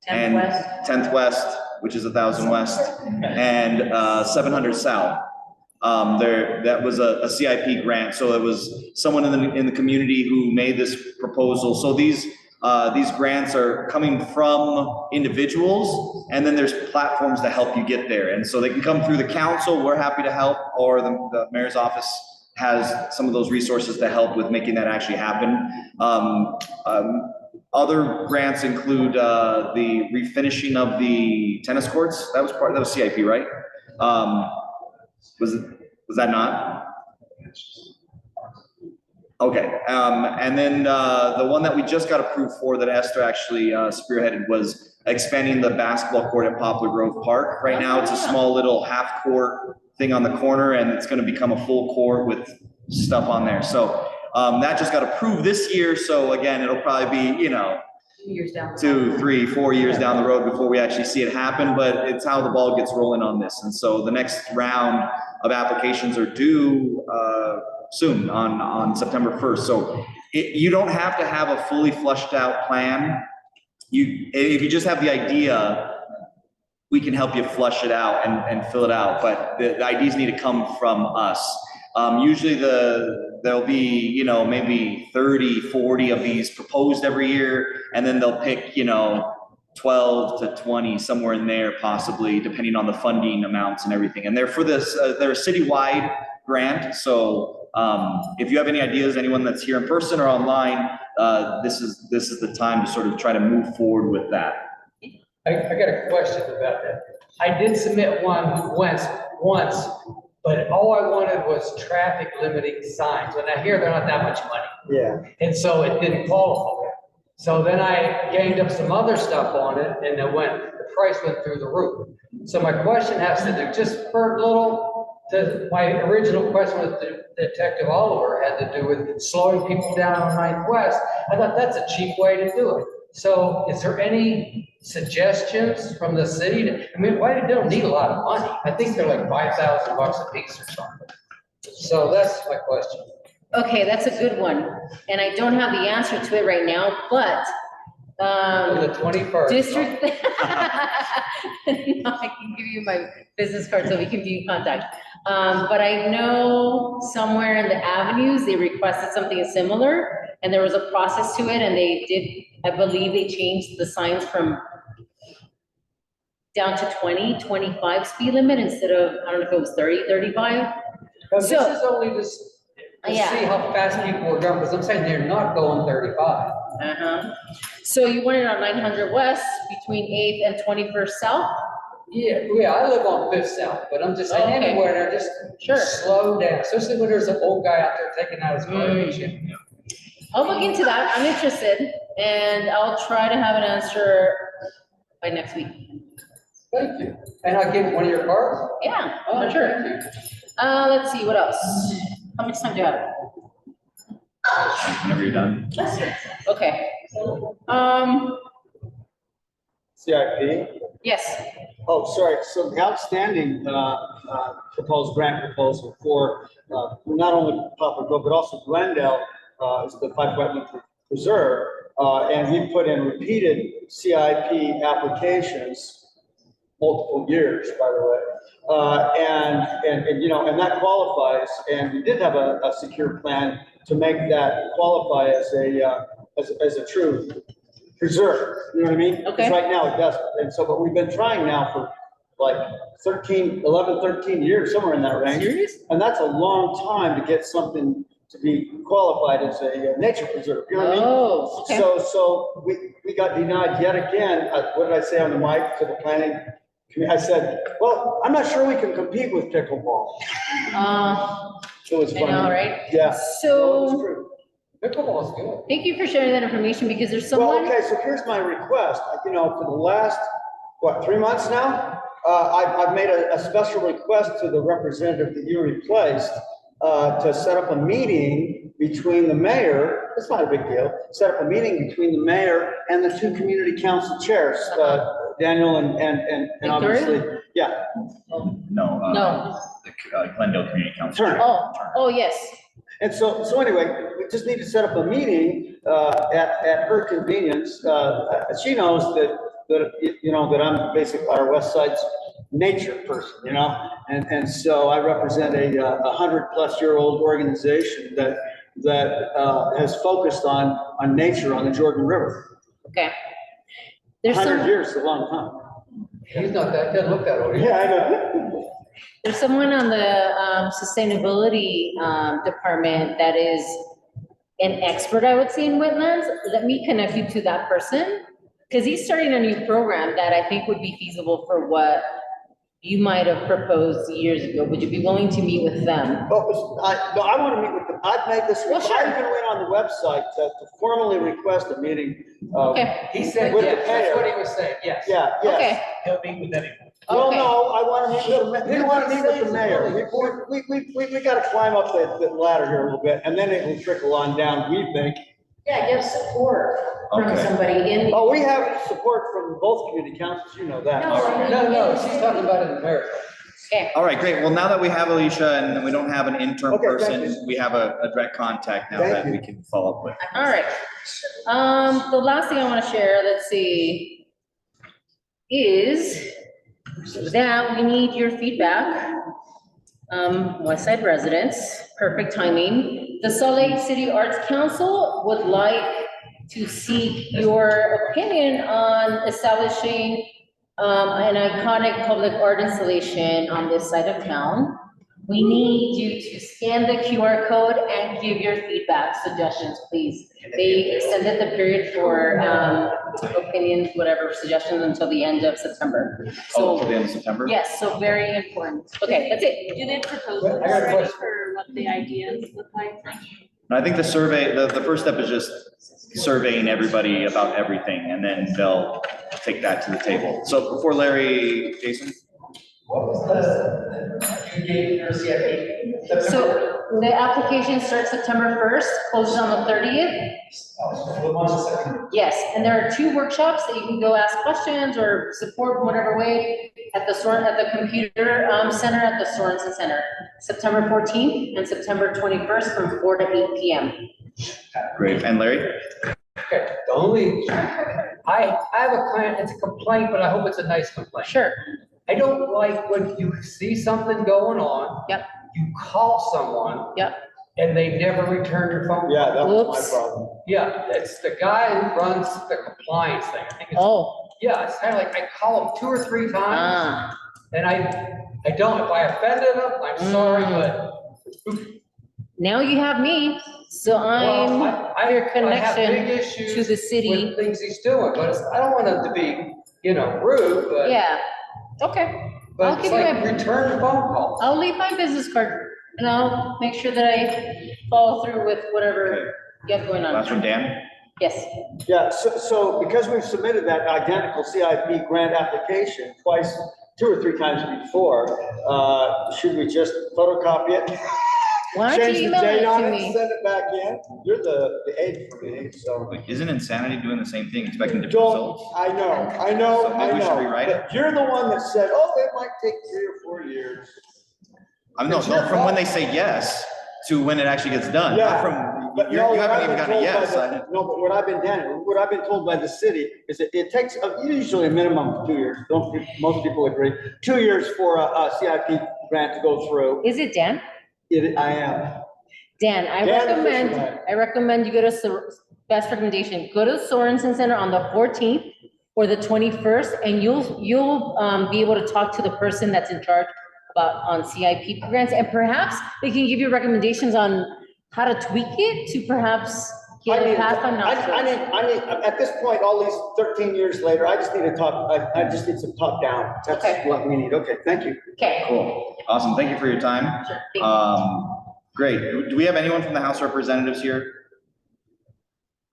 10th and West. 10th West, which is 1000 West, and 700 South. That was a CIP grant, so it was someone in the community who made this proposal. So these grants are coming from individuals, and then there's platforms to help you get there. And so they can come through the council, we're happy to help, or the mayor's office has some of those resources to help with making that actually happen. Other grants include the refinishing of the tennis courts. That was CIP, right? Was that not? Okay, and then the one that we just got approved for that Esther actually spearheaded was expanding the basketball court at Poplar Grove Park. Right now, it's a small little half court thing on the corner, and it's going to become a full court with stuff on there. So that just got approved this year. So again, it'll probably be, 2 years down. 2, 3, 4 years down the road before we actually see it happen, but it's how the ball gets rolling on this. And so the next round of applications are due soon on September 1st. So you don't have to have a fully flushed out plan. If you just have the idea, we can help you flush it out and fill it out, but the ideas need to come from us. Usually there'll be, maybe 30, 40 of these proposed every year, and then they'll pick, 12 to 20, somewhere in there possibly, depending on the funding amounts and everything. And they're for this, they're a citywide grant. So if you have any ideas, anyone that's here in person or online, this is the time to sort of try to move forward with that. I got a question about that. I did submit one once, but all I wanted was traffic limiting signs. And I hear they're not that much money. Yeah. And so it didn't qualify. So then I ganged up some other stuff on it and the price went through the roof. So my question has to do, just for a little, my original question with Detective Oliver had to do with slowing people down on 9th West. I thought that's a cheap way to do it. So is there any suggestions from the city? I mean, why they don't need a lot of money? I think they're like $5,000 a piece or something. So that's my question. Okay, that's a good one. And I don't have the answer to it right now, but On the 21st. district. No, I can give you my business card so we can be in contact. But I know somewhere in the avenues, they requested something similar and there was a process to it and they did, I believe they changed the signs from down to 20, 25 speed limit instead of, I don't know if it was 30, 35. This is only just to Yeah. see how fast people are going, because I'm saying they're not going 35. So you want it on 900 West between 8th and 21st South? Yeah, I live on 5th South, but I'm just saying Okay. anywhere there, just slow down, especially when there's an old guy out there taking out his garbage. I'll look into that. I'm interested and I'll try to have an answer by next week. Thank you. And I'll give one of your cards? Yeah, Oh, for sure. thank you. Let's see, what else? How much time do you have? Whenever you're done. Okay. CIP? Yes. Oh, sorry. So the outstanding proposed grant proposal for not only Poplar Grove, but also Glendale is the 5 Wetland Preserve. And we put in repeated CIP applications, multiple years, by the way. And you know, and that qualifies, and we did have a secure plan to make that qualify as a true preserve, you know what I mean? Okay. Because right now it doesn't, and so, but we've been trying now for like 11, 13 years, somewhere in that range. Serious? And that's a long time to get something to be qualified as a nature preserve, you know what I mean? Oh, okay. So we got denied yet again. What did I say on the mic to the planning committee? I said, well, I'm not sure we can compete with pickleball. It was I funny. know, right? Yeah. So- No, it was true. Pickleball is good. Thank you for sharing that information because there's Well, someone. okay, so here's my request. You know, for the last, 3 months now? I've made a special request to the representative that you replaced to set up a meeting between the mayor, it's not a big deal, set up a meeting between the mayor and the 2 community council chairs, Daniel and obviously, yeah. No. The Glendale Community Council. Turner. Oh, yes. And so anyway, we just need to set up a meeting at her convenience. She knows that you know, that I'm basically our West Side's nature person, you know? And so I represent a 100-plus-year-old organization that has focused on nature on the Jordan River. Okay. 100 years is a long time. He's not that, doesn't look that old. Yeah, I know. There's someone on the sustainability department that is an expert, I would say, in wetlands. Let me connect you to that person because he's starting a new program that I think would be feasible for what you might have proposed years ago. Would you be willing to meet with them? No, I want to meet with them. I've made this, Well, sure. I even went on the website to formally request a meeting. Okay. He said With the yes, that's mayor. what he was saying, yes. Yeah, yes. Okay. He'll meet with anyone. Well, Okay. no, I want to meet with, we want to meet with the mayor. We got to climb up the ladder here a little bit, and then it will trickle on down, we think. Yeah, get support from Okay. somebody in. Oh, we have support from both community councils, you know that. No, she's talking about it in America. Okay. All right, great. Well, now that we have Alicia and we don't have an interim Okay, thank person, we have a direct contact now Thank that you. we can follow up with. All right. The last thing I want to share, let's see, is that we need your feedback. West Side residents, perfect timing. The Salt Lake City Arts Council would like to seek your opinion on establishing an iconic public art installation on this side of town. We need you to scan the QR code and give your feedback, suggestions, please. They extended the period for opinions, whatever, suggestions until the end of September. Oh, So, till the end of September? yes, so very important. Okay, that's it. Do they propose I got a already question. for what the ideas look like? And I think the survey, the first step is just surveying everybody about everything, and then they'll take that to the table. So before Larry, Jason? What was the date for CIP? So the application starts September 1st, closes on the 30th. Yes, and there are 2 workshops that you can go ask questions or support whatever way at the computer center at the Sorenson Center, September 14th and September 21st from 4 to 8 p.m. Great, and Larry? Okay, the only, I have a client, it's a complaint, but I hope it's a nice complaint. Sure. I don't like when you see something going on. Yep. You call someone. Yep. And they never return your phone call. Yeah, that was Whoops. my problem. Yeah, it's the guy who runs the compliance thing. I think it's, yeah, it's kind of like I call him 2 or 3 times. And I don't, if I offended him, I'm sorry, but. Now you have me, so I'm your I have big connection issues to the city. with things he's doing, but I don't want him to be, rude, but. Yeah, okay. But I'll it's give you like my, return the phone call. I'll leave my business card and I'll make sure that I follow through with whatever you have going on. Last one, Dan? Yes. Yeah, so because we've submitted that identical CIP grant application twice, 2 or 3 times before, should we just photocopy it? Why don't you Change the email date it on to it, me? send it back in? You're the aide for me, so. Like, isn't Insanity doing the same thing, expecting different results? I know, So maybe we should rewrite it? but you're the one that said, oh, it might take 3 or 4 years. I'm no, from when they say yes to when it actually gets done. Yeah, Not from, but you no, what haven't I've even been gotten a told yes. by the- No, but what I've been told by the city is that it takes usually a minimum of 2 years. Most people agree. 2 years for a CIP grant to go through. Is it Dan? I am. Dan, I recommend you go to, best recommendation, go to the Sorenson Center on the 14th or the 21st, and you'll be able to talk to the person that's in charge on CIP grants, and perhaps they can give you recommendations on how to tweak it to perhaps get a path on not. I need, at this point, all these 13 years later, I just need to talk, I just need some top down. That's what we need. Okay, thank you. Okay. Cool. Awesome. Thank you for your time. Sure, thank you. Great. Do we have anyone from the House of Representatives here?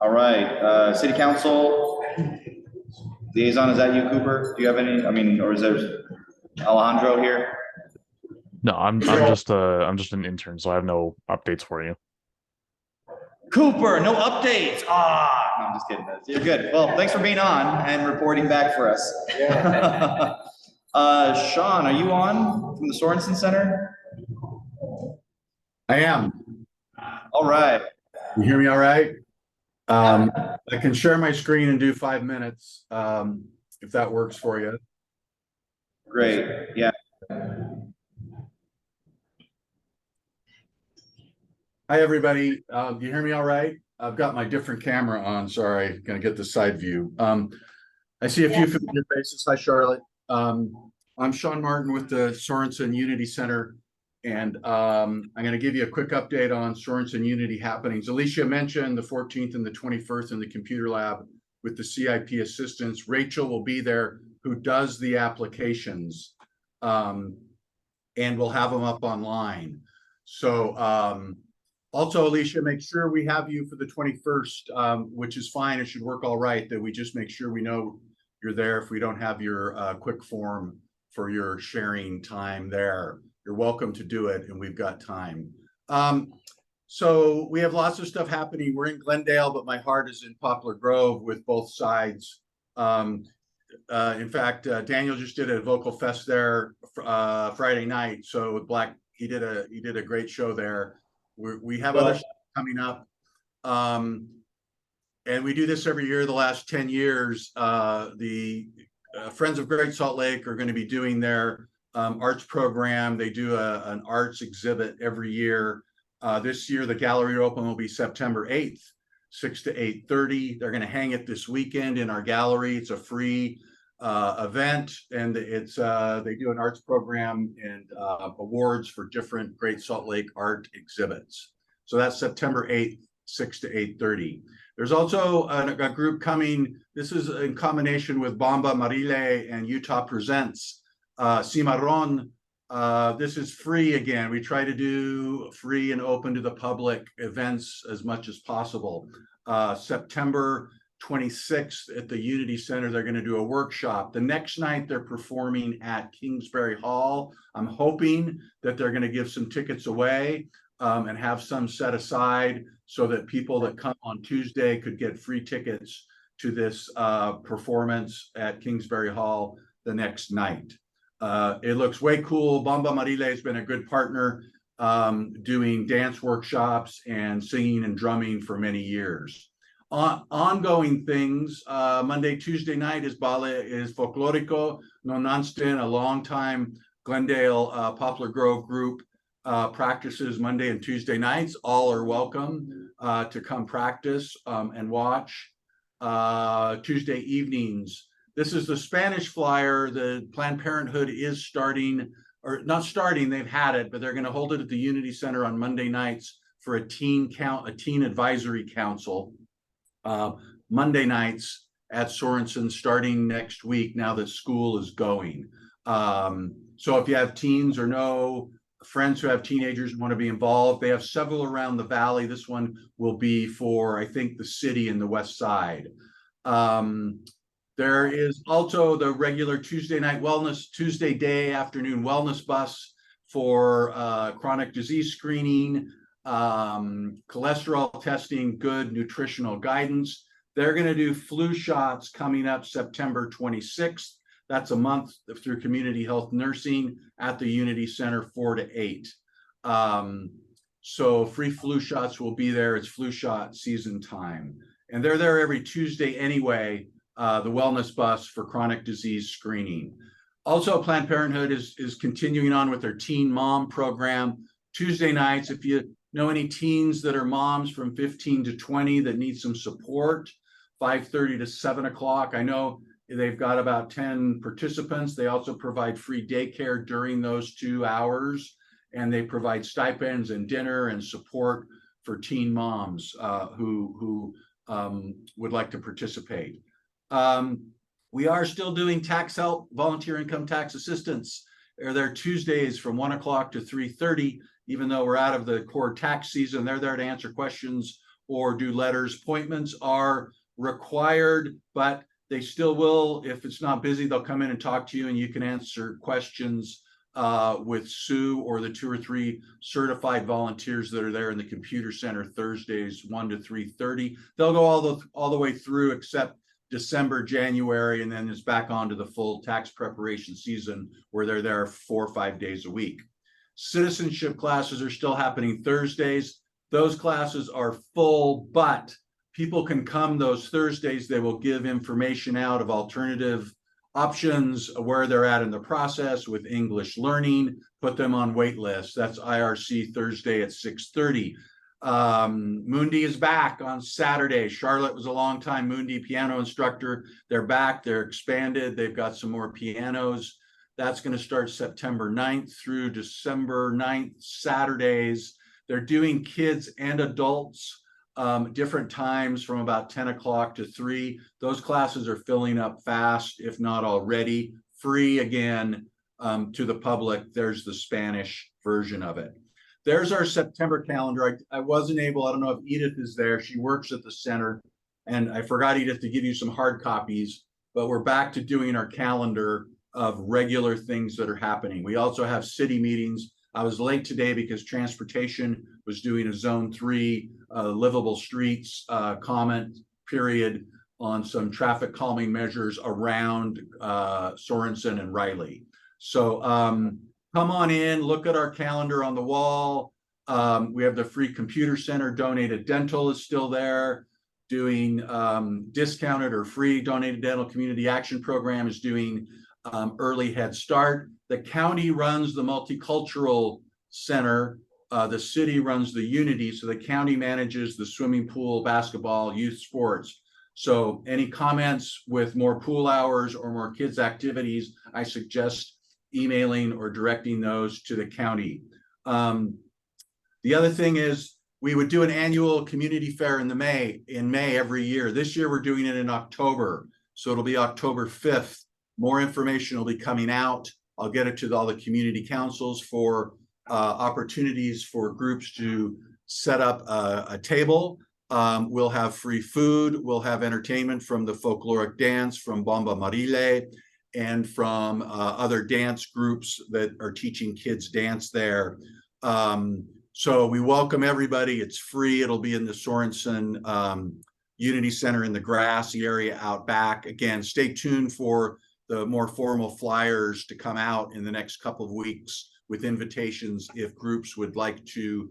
All right. City Council Liaison, is that you, Cooper? Do you have any, or is there Alejandro here? No, I'm just an intern, so I have no updates for you. Cooper, no updates. No, I'm just kidding. You're good. Well, thanks for being on and reporting back for us. Yeah. Sean, are you on from the Sorenson Center? I am. All right. You hear me all right? I can share my screen and do 5 minutes, if that works for you. Great. Yeah. Hi, everybody. Do you hear me all right? I've got my different camera on. Sorry, gonna get the side view. I see a few familiar faces. Hi, Charlotte. I'm Sean Martin with the Sorenson Unity Center, and I'm gonna give you a quick update on Sorenson Unity happenings. Alicia mentioned the 14th and the 21st in the computer lab with the CIP assistants. Rachel will be there, who does the applications, and we'll have them up online. So, also, Alicia, make sure we have you for the 21st, which is fine. It should work all right, that we just make sure we know you're there if we don't have your quick form for your sharing time there. You're welcome to do it, and we've got time. So we have lots of stuff happening. We're in Glendale, but my heart is in Poplar Grove with both sides. In fact, Daniel just did a vocal fest there Friday night. So with Black, he did a great show there. We have other stuff coming up, and we do this every year. The last 10 years, the Friends of Great Salt Lake are going to be doing their arts program. They do an arts exhibit every year. This year, the gallery open will be September 8th, 6 to 8:30. They're going to hang it this weekend in our gallery. It's a free event, and it's they do an arts program and awards for different Great Salt Lake art exhibits. So that's September 8th, 6 to 8:30. There's also a group coming. This is in combination with Bamba Marile and Utah Presents. Cimarron This is free again. We try to do free and open to the public events as much as possible. September 26th at the Unity Center, they're going to do a workshop. The next night they're performing at Kingsbury Hall. I'm hoping that they're going to give some tickets away and have some set aside so that people that come on Tuesday could get free tickets to this performance at Kingsbury Hall the next night. It looks way cool. Bamba Marile has been a good partner doing dance workshops and singing and drumming for many years. Ongoing things, Monday, Tuesday night is Folklorico Non-Immigrants, a longtime Glendale Poplar Grove group practices Monday and Tuesday nights. All are welcome to come practice and watch. Tuesday evenings. This is the Spanish flyer. The Planned Parenthood is starting, or not starting, they've had it, but they're going to hold it at the Unity Center on Monday nights for a teen advisory council. Monday nights at Sorenson starting next week now that school is going. So if you have teens or know friends who have teenagers and want to be involved, they have several around the valley. This one will be for, I think, the city and the west side. There is also the regular Tuesday night wellness, Tuesday day afternoon wellness bus for chronic disease screening, cholesterol testing, good nutritional guidance. They're going to do flu shots coming up September 26th. That's a month through community health nursing at the Unity Center, 4 to 8. So free flu shots will be there. It's flu shot season time. And they're there every Tuesday anyway, the wellness bus for chronic disease screening. Also, Planned Parenthood is continuing on with their Teen Mom program. Tuesday nights, if you know any teens that are moms from 15 to 20 that need some support, 5:30 to 7 o'clock. I know they've got about 10 participants. They also provide free daycare during those 2 hours, and they provide stipends and dinner and support for teen moms who would like to participate. We are still doing tax help, volunteer income tax assistance. They're there Tuesdays from 1 o'clock to 3:30, even though we're out of the core tax season. They're there to answer questions or do letters. Appointments are required, but they still will, if it's not busy, they'll come in and talk to you and you can answer questions with Sue or the 2 or 3 certified volunteers that are there in the computer center Thursdays 1 to 3:30. They'll go all the way through except December, January, and then it's back onto the full tax preparation season where they're there 4 or 5 days a week. Citizenship classes are still happening Thursdays. Those classes are full, but people can come those Thursdays. They will give information out of alternative options, where they're at in the process with English learning, put them on wait lists. That's IRC Thursday at 6:30. Mundi is back on Saturday. Charlotte was a long-time Mundi piano instructor. They're back, they're expanded. They've got some more pianos. That's going to start September 9th through December 9th, Saturdays. They're doing kids and adults different times from about 10 o'clock to 3. Those classes are filling up fast, if not already. Free again to the public. There's the Spanish version of it. There's our September calendar. I wasn't able, I don't know if Edith is there. She works at the center. And I forgot, Edith, to give you some hard copies, but we're back to doing our calendar of regular things that are happening. We also have city meetings. I was late today because transportation was doing a zone 3 livable streets comment period on some traffic calming measures around Sorenson and Riley. So come on in, look at our calendar on the wall. We have the free computer center. Donated dental is still there. Doing discounted or free donated dental community action program is doing early Head Start. The county runs the multicultural center. The city runs the Unity. So the county manages the swimming pool, basketball, youth sports. So any comments with more pool hours or more kids activities, I suggest emailing or directing those to the county. The other thing is we would do an annual community fair in May every year. This year we're doing it in October. So it'll be October 5th. More information will be coming out I'll get it to all the community councils for opportunities for groups to set up a table. We'll have free food. We'll have entertainment from the folkloric dance, from Bomba Marile, and from other dance groups that are teaching kids dance there. So we welcome everybody. It's free. It'll be in the Sorenson Unity Center in the grassy area out back. Again, stay tuned for the more formal flyers to come out in the next couple of weeks with invitations if groups would like to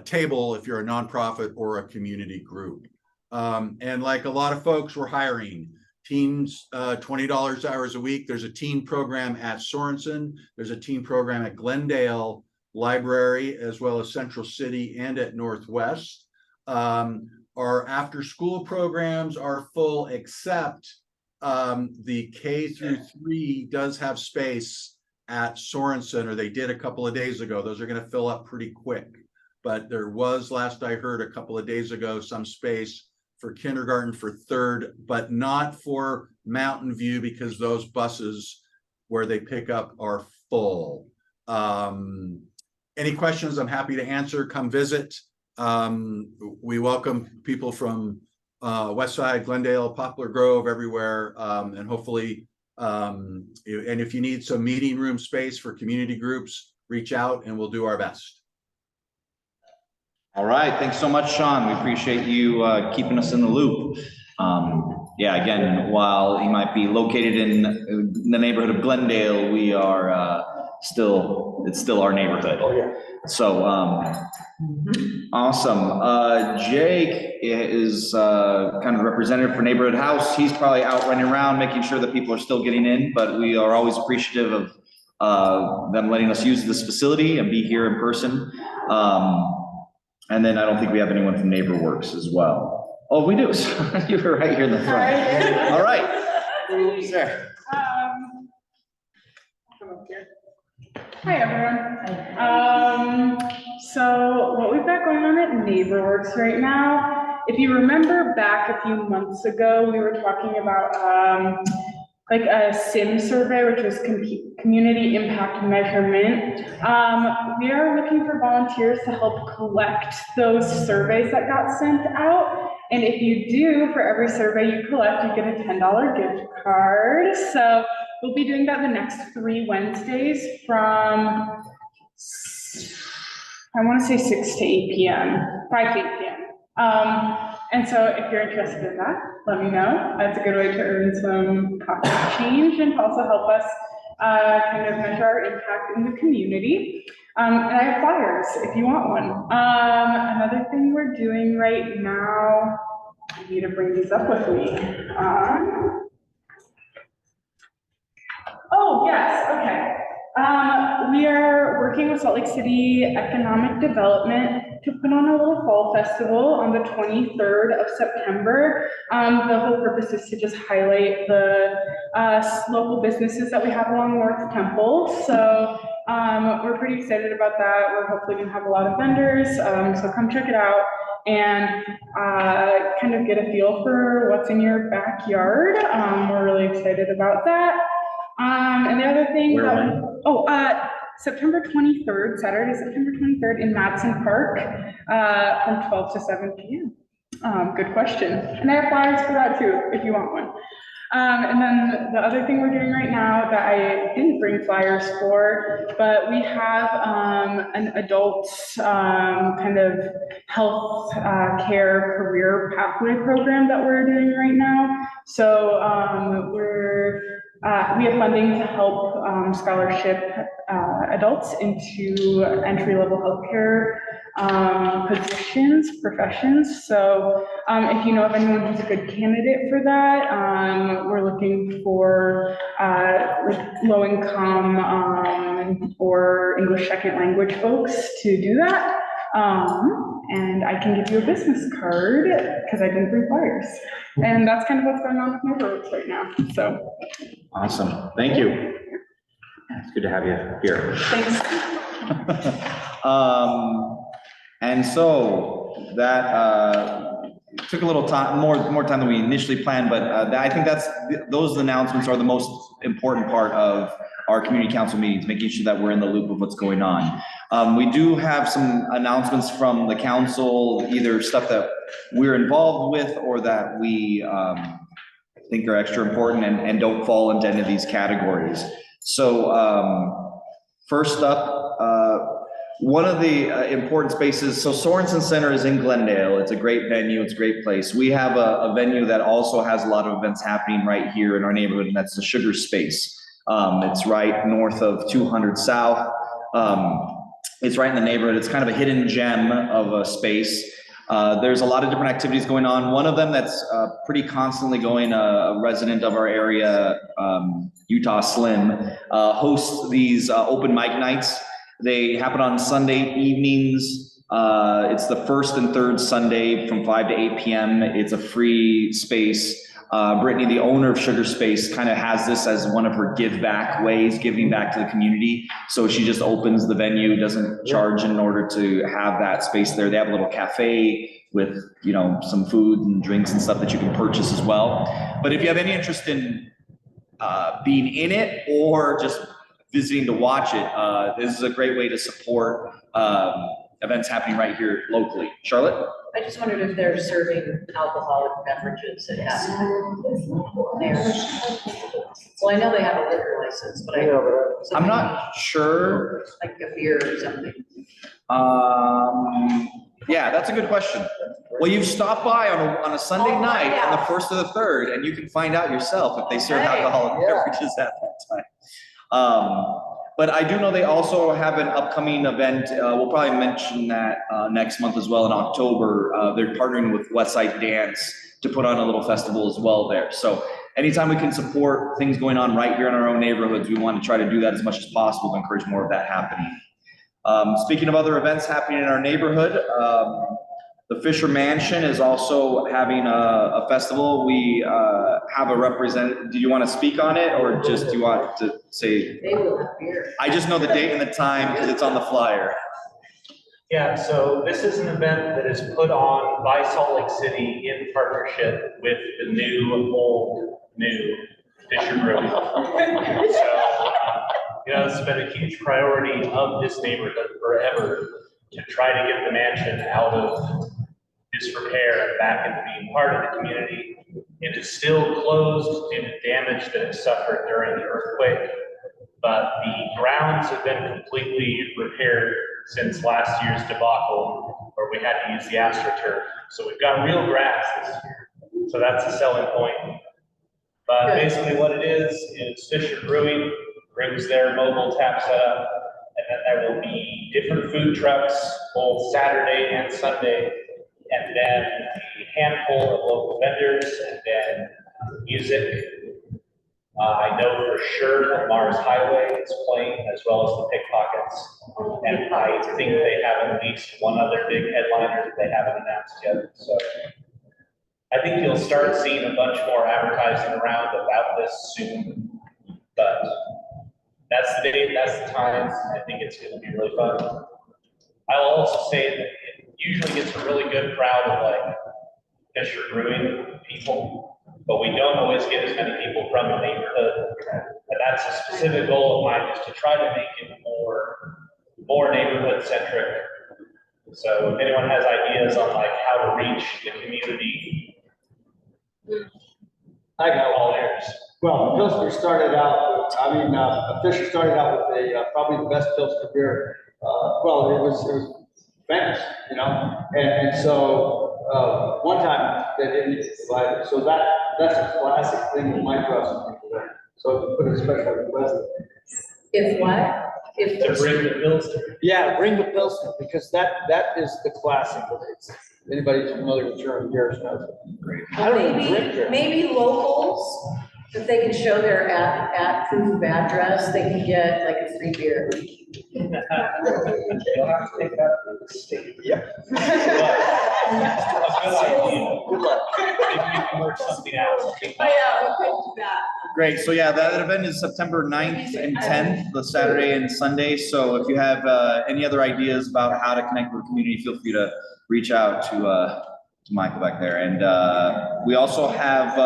table, if you're a nonprofit or a community group. And like a lot of folks, we're hiring teams, $20 hours a week. There's a teen program at Sorenson. There's a teen program at Glendale Library, as well as Central City and at Northwest. Our after school programs are full, except the K through 3 does have space at Sorenson, or they did a couple of days ago. Those are going to fill up pretty quick. But there was, last I heard a couple of days ago, some space for kindergarten for 3rd, but not for Mountain View because those buses where they pick up are full. Any questions, I'm happy to answer. Come visit. We welcome people from Westside, Glendale, Poplar Grove, everywhere. And hopefully, and if you need some meeting room space for community groups, reach out and we'll do our best. All right, thanks so much, Sean. We appreciate you keeping us in the loop. Yeah, again, while he might be located in the neighborhood of Glendale, we are it's still our neighborhood. Oh, yeah. So, awesome. Jake is kind of representative for Neighborhood House. He's probably out running around making sure that people are still getting in, but we are always appreciative of them letting us use this facility and be here in person. And then I don't think we have anyone from Neighborworks as well. Oh, we do. You were right here in the front. All right. Who's there? Hi, everyone. So what we've got going on at Neighborworks right now, if you remember back a few months ago, we were talking about like a SIM survey, which was community impact measurement. We are looking for volunteers to help collect those surveys that got sent out. And if you do, for every survey you collect, you get a $10 gift card. So we'll be doing that the next 3 Wednesdays from, I want to say 6 to 8 p.m., 5 to 8 p.m. And so if you're interested in that, let me know. That's a good way to earn some pocket change and also help us kind of measure our impact in the community. And I have flyers if you want one. Another thing we're doing right now, I need to bring these up with me. Oh, yes, okay. We are working with Salt Lake City Economic Development to put on a little fall festival on the 23rd of September. The whole purpose is to just highlight the local businesses that we have along North Temple. So we're pretty excited about that. We're hopefully gonna have a lot of vendors. So come check it out and kind of get a feel for what's in your backyard. We're really excited about that. And the other thing, September 23rd, Saturday, September 23rd in Madsen Park from 12 to 7 p.m. Good question. And I have flyers for that too, if you want one. And then the other thing we're doing right now that I didn't bring flyers for, but we have an adult kind of health care career pathway program that we're doing right now. So we have funding to help scholarship adults into entry-level healthcare professions. So if you know of anyone who's a good candidate for that, we're looking for like low-income or English second language folks to do that. And I can give you a business card because I didn't bring flyers. And that's kind of what's going on with Neighborworks right now. So awesome. Thank you. It's good to have you here. Thanks. And so that took a little time, more time than we initially planned, but I think those announcements are the most important part of our community council meetings, making sure that we're in the loop of what's going on. We do have some announcements from the council, either stuff that we're involved with or that we think are extra important and don't fall into any of these categories. So first up, one of the important spaces, so Sorenson Center is in Glendale. It's a great venue, it's a great place. We have a venue that also has a lot of events happening right here in our neighborhood, and that's the Sugar Space. It's right north of 200 South. It's right in the neighborhood. It's kind of a hidden gem of a space. There's a lot of different activities going on. One of them that's pretty constantly going, a resident of our area, Utah Slim, hosts these open mic nights. They happen on Sunday evenings. It's the first and third Sunday from 5 to 8 p.m. It's a free space. Brittany, the owner of Sugar Space, kind of has this as one of her give back ways, giving back to the community. So she just opens the venue, doesn't charge in order to have that space there. They have a little cafe with, you know, some food and drinks and stuff that you can purchase as well. But if you have any interest in being in it or just visiting to watch it, this is a great way to support events happening right here locally. Charlotte? I just wondered if they're serving alcoholic beverages at that time. Well, I know they have a liquor license, but I'm not sure. Like a beer or something. Yeah, that's a good question. Well, you've stopped by on a Sunday night on the 1st or the 3rd, and you can find out yourself if they serve alcoholic beverages at that time. But I do know they also have an upcoming event. We'll probably mention that next month as well in October. They're partnering with Westside Dance to put on a little festival as well there. So anytime we can support things going on right here in our own neighborhoods, we want to try to do that as much as possible to encourage more of that happening. Speaking of other events happening in our neighborhood, the Fisher Mansion is also having a festival. We have a representative. Do you want to speak on it, or just do you want to say? They will have beer. I just know the date and the time because it's on the flyer. Yeah, so this is an event that is put on by Salt Lake City in partnership with the new Fisher Brewing. So, you know, it's been a huge priority of this neighborhood forever to try to get the mansion out of disrepair and back into being part of the community. It is still closed due to damage that it suffered during the earthquake, but the grounds have been completely repaired since last year's debacle, where we had to use the AstroTurf. So we've got real grass this year. So that's a selling point. But basically what it is Fisher Brewing brings their mobile tap setup, and then there will be different food trucks, both Saturday and Sunday, and then a handful of local vendors, and then music. I know for sure that Mars Highway is playing, as well as the Pickpockets. And I think they have at least one other big headliner that they haven't announced yet. So I think you'll start seeing a bunch more advertising around about this soon. But that's the date, that's the time. I think it's going to be really fun. I'll also say that it usually gets a really good crowd of like Fisher Brewing people, but we don't always get as many people from the neighborhood. And that's a specific goal of mine, is to try to make it more neighborhood centric. So if anyone has ideas on like how to reach the community, I got all ears. Well, Pilsner started out, Fisher started out with probably the best Pilsner beer. Well, it was famous, you know, and so one time they didn't provide it. So that's a classic thing that might draw some people there. So put a special request. If what? If to bring the Pilsner. Yeah, bring the Pilsner, because that is the classic. It's, anybody who's familiar with German beers knows it. I don't even drink beer. Maybe locals, if they can show their at proof of address, they can get like a free beer. You'll have to take that from the state. Yeah. Good luck. If you can work something out. Oh, yeah, we could do that. Great. So yeah, that event is September 9th and 10th, the Saturday and Sunday. So if you have any other ideas about how to connect with the community, feel free to reach out to Michael back there. And we also have,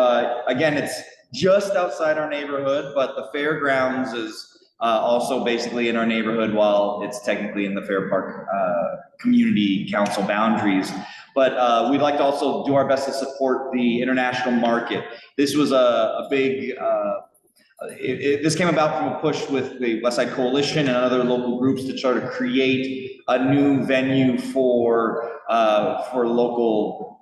again, it's just outside our neighborhood, but the fairgrounds is also basically in our neighborhood while it's technically in the Fair Park Community Council boundaries. But we'd like to also do our best to support the international market. This was a big, this came about from a push with the West Side Coalition and other local groups to try to create a new venue for local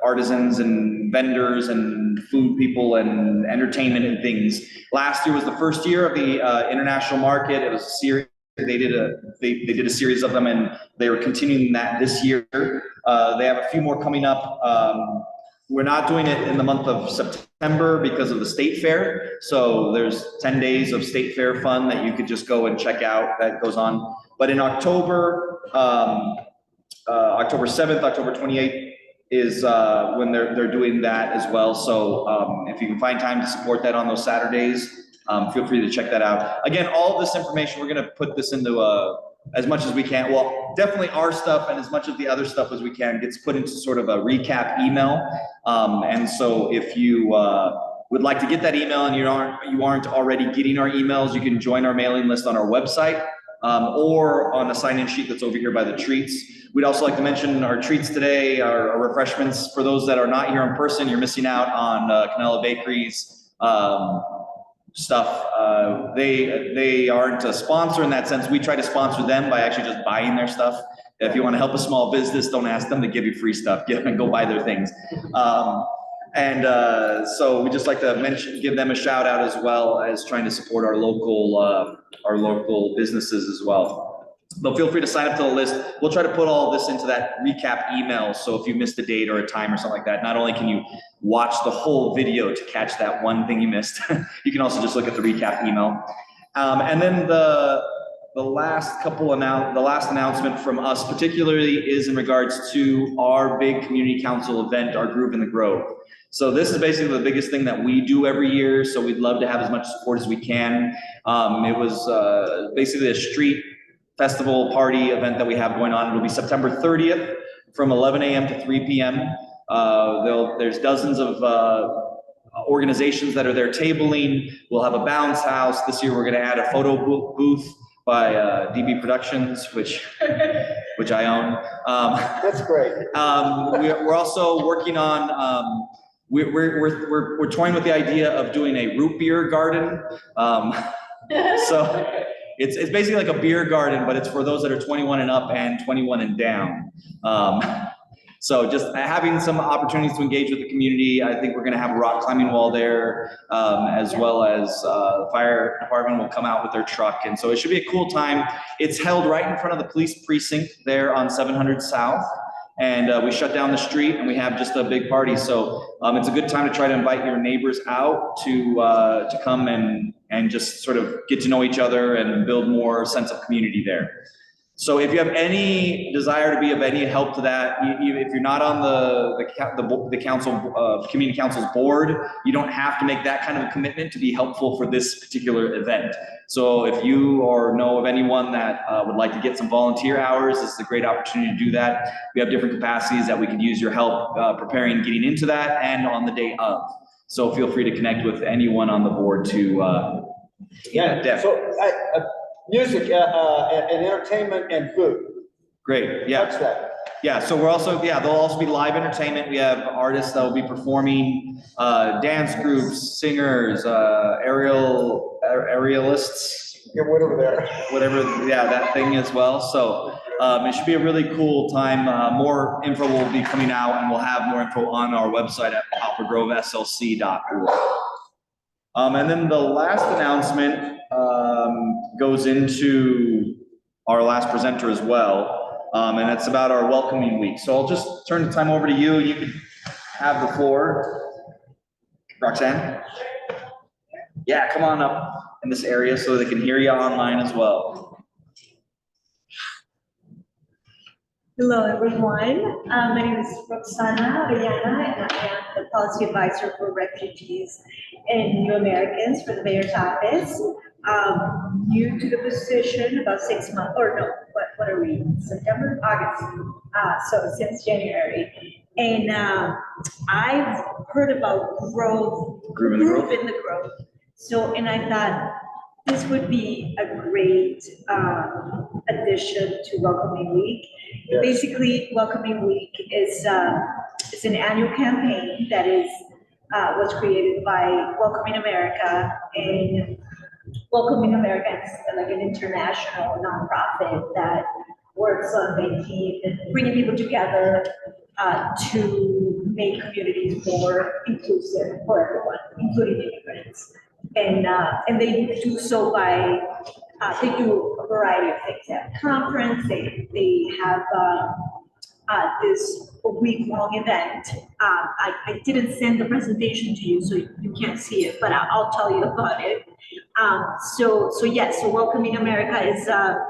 artisans and vendors and food people and entertainment and things. Last year was the first year of the international market. It was a series. They did a series of them, and they were continuing that this year. They have a few more coming up. We're not doing it in the month of September because of the state fair. So there's 10 days of state fair fun that you could just go and check out that goes on. But in October, October 7th, October 28th is when they're doing that as well. So if you can find time to support that on those Saturdays, feel free to check that out. Again, all of this information, we're gonna put this into as much as we can. Well, definitely our stuff and as much of the other stuff as we can gets put into sort of a recap email. And so if you would like to get that email and you aren't already getting our emails, you can join our mailing list on our website or on a sign-in sheet that's over here by the treats. We'd also like to mention our treats today, our refreshments. For those that are not here in person, you're missing out on Canela Bakery's stuff. They aren't a sponsor in that sense. We try to sponsor them by actually just buying their stuff. If you want to help a small business, don't ask them to give you free stuff. Get them and go buy their things. So we just like to give them a shout out as well as trying to support our local businesses as well. But feel free to sign up to the list. We'll try to put all this into that recap email. So if you missed a date or a time or something like that, not only can you watch the whole video to catch that one thing you missed, you can also just look at the recap email. And then the last announcement from us particularly is in regards to our big community council event, our Groove in the Grove. So this is basically the biggest thing that we do every year. So we'd love to have as much support as we can. It was basically a street festival party event that we have going on. It'll be September 30th from 11 a.m. to 3 p.m. There's dozens of organizations that are there tabling. We'll have a bounce house. This year we're going to add a photo booth by DB Productions, which I own. That's great. We're also working on. We're toying with the idea of doing a root beer garden. So it's basically like a beer garden, but it's for those that are 21 and up and 21 and down. So just having some opportunities to engage with the community. I think we're going to have a rock climbing wall there, as well as the fire department will come out with their truck. And so it should be a cool time. It's held right in front of the police precinct there on 700 South. And we shut down the street and we have just a big party. So it's a good time to try to invite your neighbors out to come and just sort of get to know each other and build more sense of community there. So if you have any desire to be of any help to that, if you're not on the council, community council's board, you don't have to make that kind of a commitment to be helpful for this particular event. So if you or know of anyone that would like to get some volunteer hours, this is a great opportunity to do that. We have different capacities that we could use your help preparing, getting into that, and on the day of. So feel free to connect with anyone on the board to. Music and entertainment and food. Great, yeah. What's that? Yeah, so we're also, there'll also be live entertainment. We have artists that will be performing, dance groups, singers, aerialists. Yeah, whatever there. Whatever, yeah, that thing as well. So it should be a really cool time. More info will be coming out and we'll have more info on our website at poplargroveslc.org. And then the last announcement goes into our last presenter as well, and it's about our welcoming week. So I'll just turn the time over to you. You can have the floor. Roxana? Yeah, come on up in this area so they can hear you online as well. Hello, everyone. My name is Roxana, Orellana, and I am the policy advisor for refugees and new Americans for the mayor's office. New to the position about 6 months, or no, what are we, September, August, so since January. And I've heard about Groove in the Grove. So, and I thought, this would be a great addition to Welcoming Week. Yes. Basically, Welcoming Week is an annual campaign that was created by Welcoming America, and Welcoming America is like an international nonprofit that works on bringing people together to make communities more inclusive for everyone, including immigrants. And they do so by, they do a variety of things. They have a conference, they have this week-long event. I didn't send the presentation to you, so you can't see it, but I'll tell you about it. So Welcoming America is a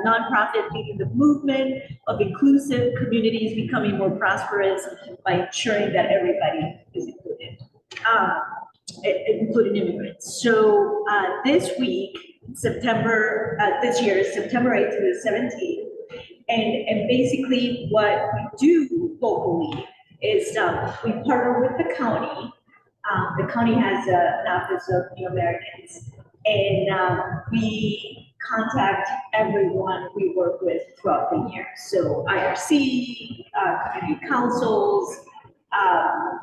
nonprofit leading the movement of inclusive communities becoming more prosperous by ensuring that everybody is included, including immigrants. So this week, this year is September 8th to the 17th. And basically what we do locally is we partner with the county. The county has an Office of New Americans, and we contact everyone we work with throughout the year. So IRC, community councils,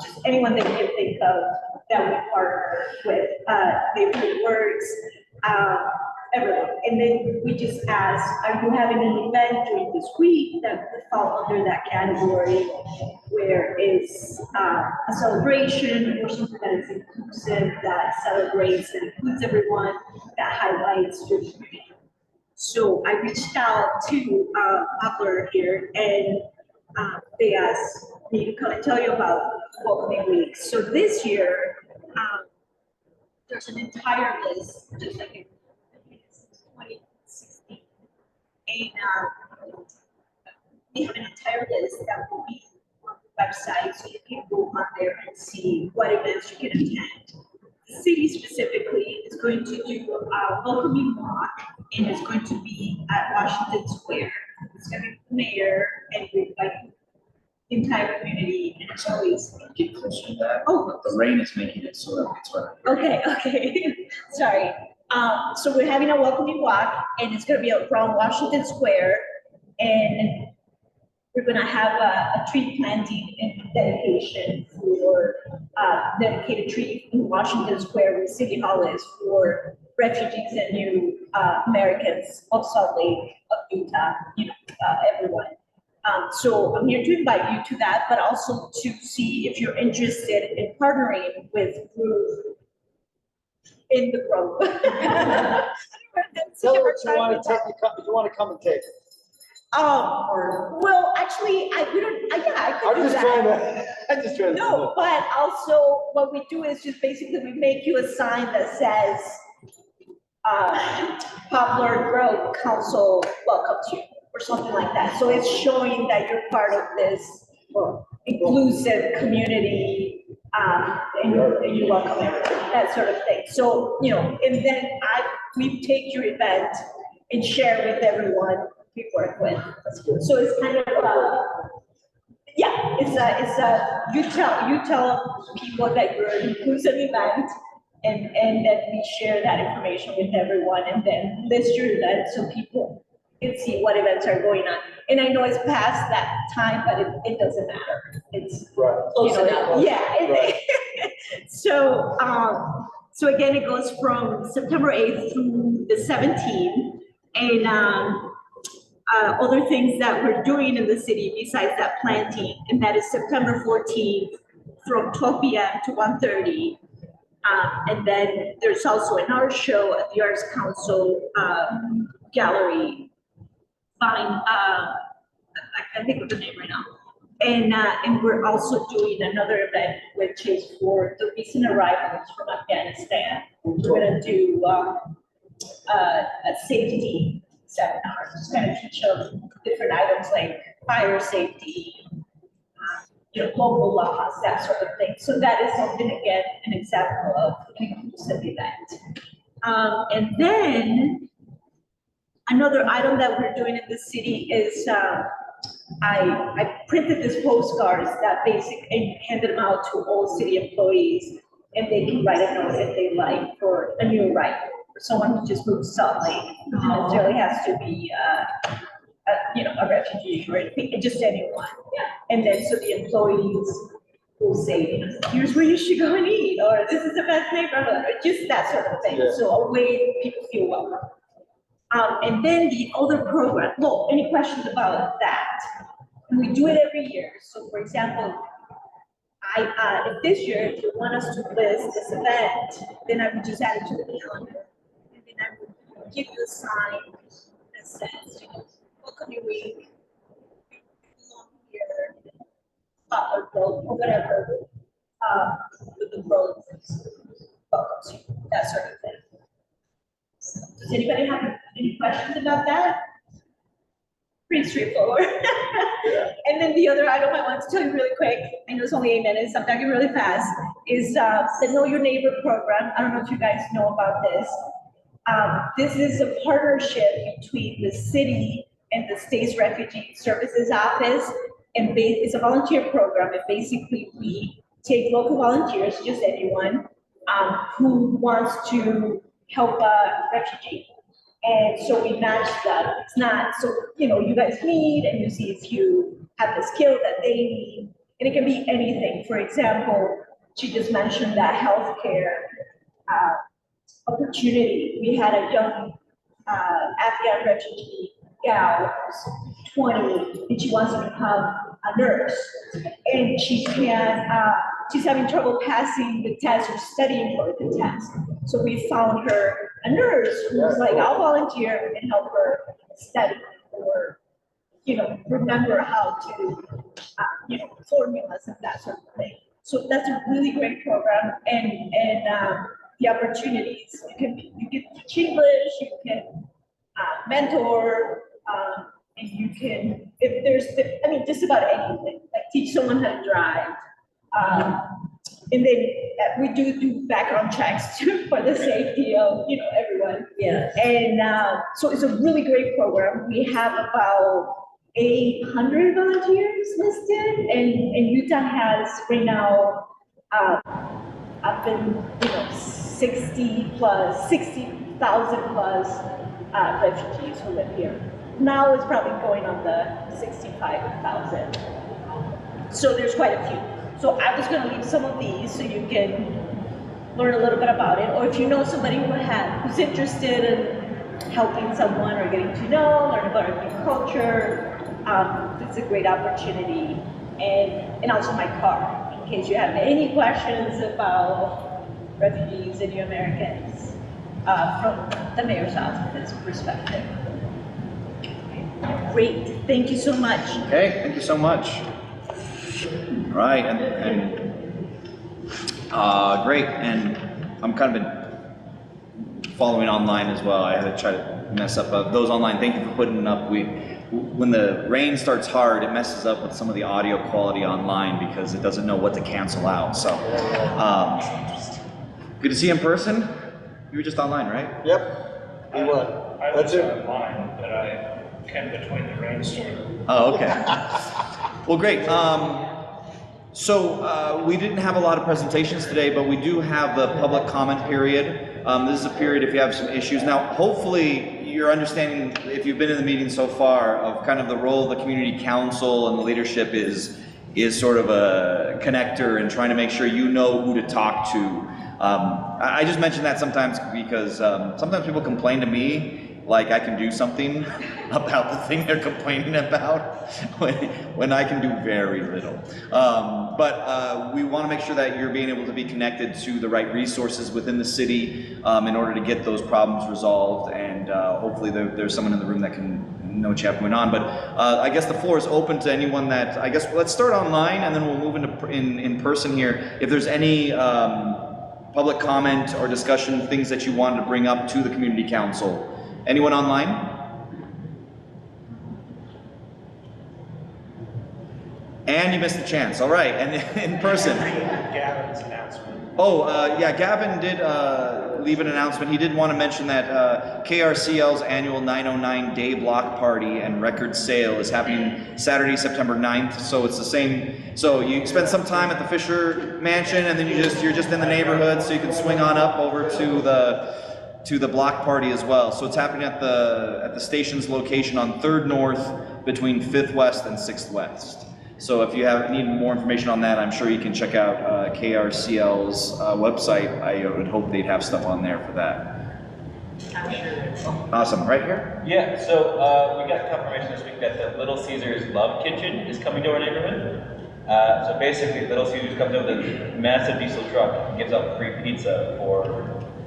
just anyone that you can think of that we partner with, Neighborworks, everyone. And then we just ask, are you having an event during this week that would fall under that category, where it's a celebration or something that is inclusive, that celebrates, that includes everyone, that highlights your community. So I reached out to Poplar here, and they asked me to come and tell you about Welcoming Week. So this year, there's an entire list, just like in 2016, and we have an entire list that will be on the website, so you can go on there and see what events you can attend. The city specifically is going to do a welcoming walk, and it's going to be at Washington Square. It's going to be the mayor and with like the entire community, and it's always Get closer to that. Oh, The rain is making it so that it's right. okay, sorry. So we're having a welcoming walk, and it's gonna be around Washington Square, and we're gonna have a tree planting and dedication for dedicated tree in Washington Square, where City Hall is, for refugees and new Americans of Salt Lake, of Utah, everyone. So I'm here to invite you to that, but also to see if you're interested in partnering with Ruth in the grove. Tell her what you want to take, you want to come and take. Well, actually, I could I'm do just that. I'm just trying to. No, but also what we do is just basically we make you a sign that says, Poplar Grove Council welcomes you, or something like that. So it's showing that you're part of this inclusive community, and you welcome everyone, that sort of thing. So, and then we take your event and share with everyone we work with. So it's kind of you tell people that you're an inclusive event, and then we share that information with everyone, and then list your event so people can see what events are going on. And I know it's past that time, but it doesn't matter. It's right. Right. So again, it goes from September 8th through the 17th, and other things that we're doing in the city besides that planting, and that is September 14th from 12 p.m. to 1:30. And then there's also an art show at the Arts Council gallery. I can't think of the name right now. And we're also doing another event, which is for the recent arrivals from Afghanistan. We're gonna do a safety seminar, just kind of teach them different items like fire safety, local laws, that sort of thing. So that is something, again, an example of an inclusive event. And then another item that we're doing in the city is I printed these postcards that and handed them out to all city employees, and they can write a note if they like for a new arrival someone who just moved to Salt Lake. It doesn't necessarily has to be, a refugee or anything, just anyone. And then so the employees will say, here's where you should go and eat, or this is the best neighborhood, or just that sort of thing. Yeah. So a way people feel welcome. And then the other program, well, any questions about that? We do it every year. So for example, if this year, if you want us to list this event, then I would just add it to the calendar. And then I would give you a sign that says, welcome week, belong here, Poplar Grove, or whatever, with the road welcomes you, that sort of thing. Does anybody have any questions about that? Pretty straightforward. And then the other item I want to tell you really quick, I know it's only 8 minutes, I'm talking really fast, is the Know Your Neighbor program. I don't know if you guys know about this. This is a partnership between the city and the state's Refugee Services Office, and it's a volunteer program, and basically we take local volunteers, just anyone, who wants to help a refugee. And so we match them. It's not, so, you guys meet and you see if you have the skill that they need. And it can be anything. For example, she just mentioned that healthcare opportunity. We had a young Afghan refugee gal who's 20, and she wants to become a nurse. And she can, she's having trouble passing the test or studying for the test. So we found her a nurse who's like, I'll volunteer and help her study or, remember how to, formulas and that sort of thing. So that's a really great program, and the opportunities, you can teach English, you can mentor, and you can, if there's, just about anything, like teach someone how to drive. And then we do background checks too for the safety of, everyone. Yeah. And so it's a really great program. We have about 800 volunteers listed, and Utah has right now up in 60,000 plus refugees who live here. Now it's probably going on the 65,000. So there's quite a few. So I was going to leave some of these so you can learn a little bit about it. Or if you know somebody who's interested in helping someone or getting to know, learn about our new culture, it's a great opportunity. And also my card, in case you have any questions about refugees and new Americans from the mayor's office perspective. Great, thank you so much. Okay, thank you so much. All right, great, and I'm kind of been following online as well. I had to try to mess up those online. Thank you for putting up. When the rain starts hard, it messes up with some of the audio quality online because it doesn't know what to cancel out. So, good to see you in person. You were just online, right? Yep. I was online, but I came between the rainstorm. Oh, okay. Well, great. So we didn't have a lot of presentations today, but we do have the public comment period. This is a period if you have some issues. Now, hopefully you're understanding, if you've been in the meeting so far, of kind of the role of the community council and the leadership is sort of a connector and trying to make sure you know who to talk to. I just mention that sometimes because sometimes people complain to me like I can do something about the thing they're complaining about when I can do very little. But we want to make sure that you're being able to be connected to the right resources within the city in order to get those problems resolved, and hopefully there's someone in the room that can know what you have going on. But I guess the floor is open to anyone that, I guess let's start online and then we'll move into in person here. If there's any public comment or discussion, things that you wanted to bring up to the community council. Anyone online? And you missed the chance. All right, and in person. Gavin's announcement. Oh, yeah, Gavin did leave an announcement. He did want to mention that KRCL's annual 909 Day Block Party and record sale is happening Saturday, September 9th. So it's the same. So you spend some time at the Fisher Mansion, and then you're just in the neighborhood, so you can swing on up over to to the block party as well. So it's happening at the station's location on 3rd North between 5th West and 6th West. So if you need more information on that, I'm sure you can check out KRCL's website. I would hope they'd have stuff on there for that. Awesome, right here? Yeah, so we got confirmation this week that the Little Caesars Love Kitchen is coming to our neighborhood. So basically, Little Caesars comes up with a massive diesel truck and gives out free pizza for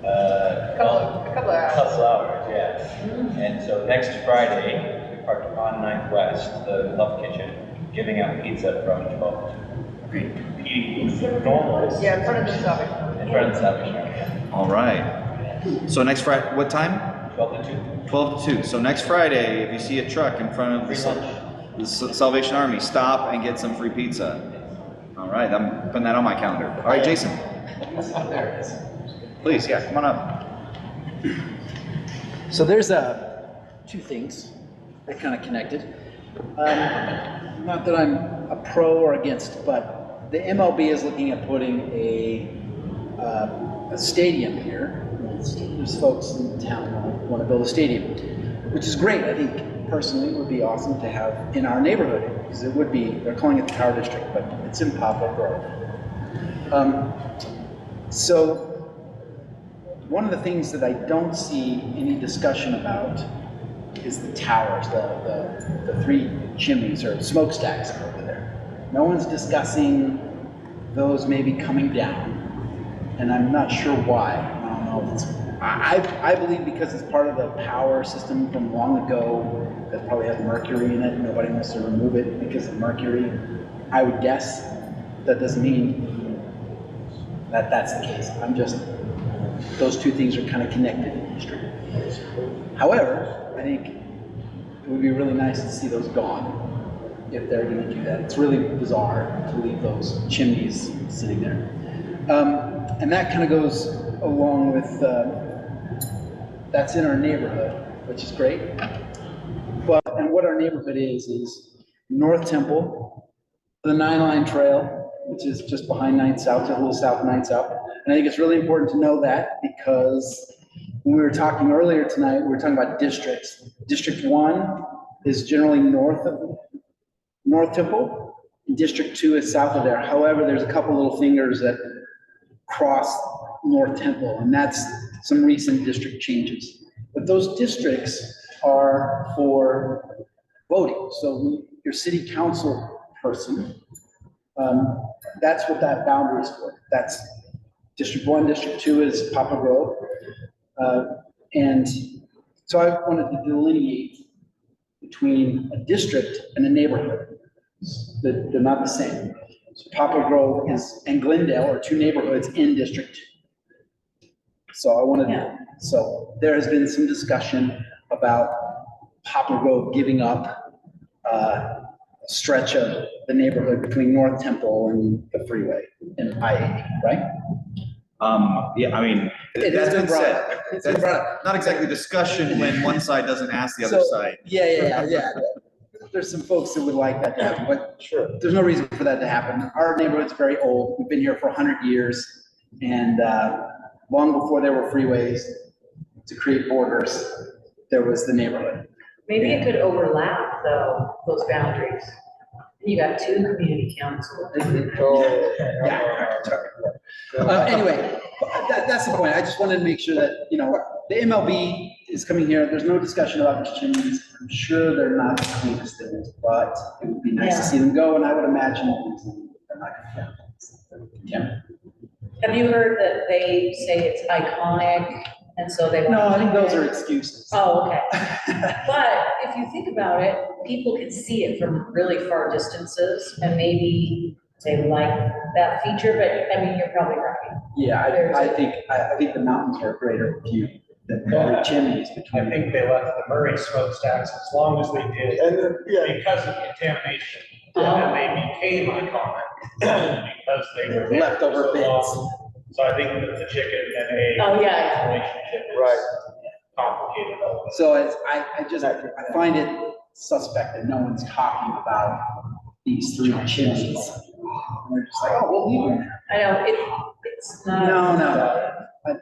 a couple hours, yeah. And so next Friday, we parked on 9th West, the Love Kitchen, giving out pizza from 12 to 3. Yeah, in front of the Salvation. In front of the Salvation Army, yeah. All right. So next Friday, what time? 12 to 2. 12 to 2. So next Friday, if you see a truck in front of the Salvation Army, stop and get some free pizza. All right, I'm putting that on my calendar. All right, Jason. There it is. Please, yeah, come on up. So there's two things that kind of connected. Not that I'm a pro or against, but the MLB is looking at putting a stadium here. There's folks in town who want to build a stadium, which is great. I think personally it would be awesome to have in our neighborhood, because it would be, they're calling it the Power District, but it's in Poplar Grove. So one of the things that I don't see any discussion about is the towers, the 3 chimneys or smokestacks over there. No one's discussing those maybe coming down, and I'm not sure why. I don't know if it's, I believe because it's part of the power system from long ago that probably has mercury in it. Nobody wants to remove it because of mercury. I would guess. That doesn't mean that that's the case. I'm just, those two things are kind of connected in history. However, I think it would be really nice to see those gone if they're going to do that. It's really bizarre to leave those chimneys sitting there. And that kind of goes along with, that's in our neighborhood, which is great. And what our neighborhood is North Temple, the 9-line trail, which is just behind 9th South, just a little south of 9th South. And I think it's really important to know that because when we were talking earlier tonight, we were talking about districts. District 1 is generally north of North Temple, and District 2 is south of there. However, there's a couple little fingers that cross North Temple, and that's some recent district changes. But those districts are for voting. So your city council person, that's what that boundary is for. That's District 1, District 2 is Poplar Grove. And so I wanted to delineate between a district and a neighborhood. They're not the same. So Poplar Grove and Glendale are 2 neighborhoods in District 2. So I wanted so there has been some discussion about Poplar Grove giving up a stretch of the neighborhood between North Temple and the freeway and I-80, right? Yeah, I mean, that's been said. That's not exactly discussion when one side doesn't ask the other side. Yeah. There's some folks that would like that to happen, but sure, there's no reason for that to happen. Our neighborhood's very old. We've been here for 100 years, and long before there were freeways to create borders, there was the neighborhood. Maybe it could overlap though, those boundaries. You got 2 community councils. Anyway, that's the point. I just wanted to make sure that, the MLB is coming here. There's no discussion about these chimneys. I'm sure they're not the cleanest things, but it would be nice to see them go, and I would imagine they're not going to count. Have you heard that they say it's iconic, and so they want? No, I think those are excuses. Oh, okay. But if you think about it, people can see it from really far distances, and maybe they like that feature, but I mean, you're probably right. Yeah, I think the mountains are a greater view than the chimneys between. I think they left the Murray smokestacks as long as they did, because of contamination. And they became iconic because they were leftover so bits. long. So I think that the chicken and egg relationship is complicated. So I find it suspect that no one's talking about these 3 chimneys. They're just like, oh, we'll leave them there. I know, it's not. No.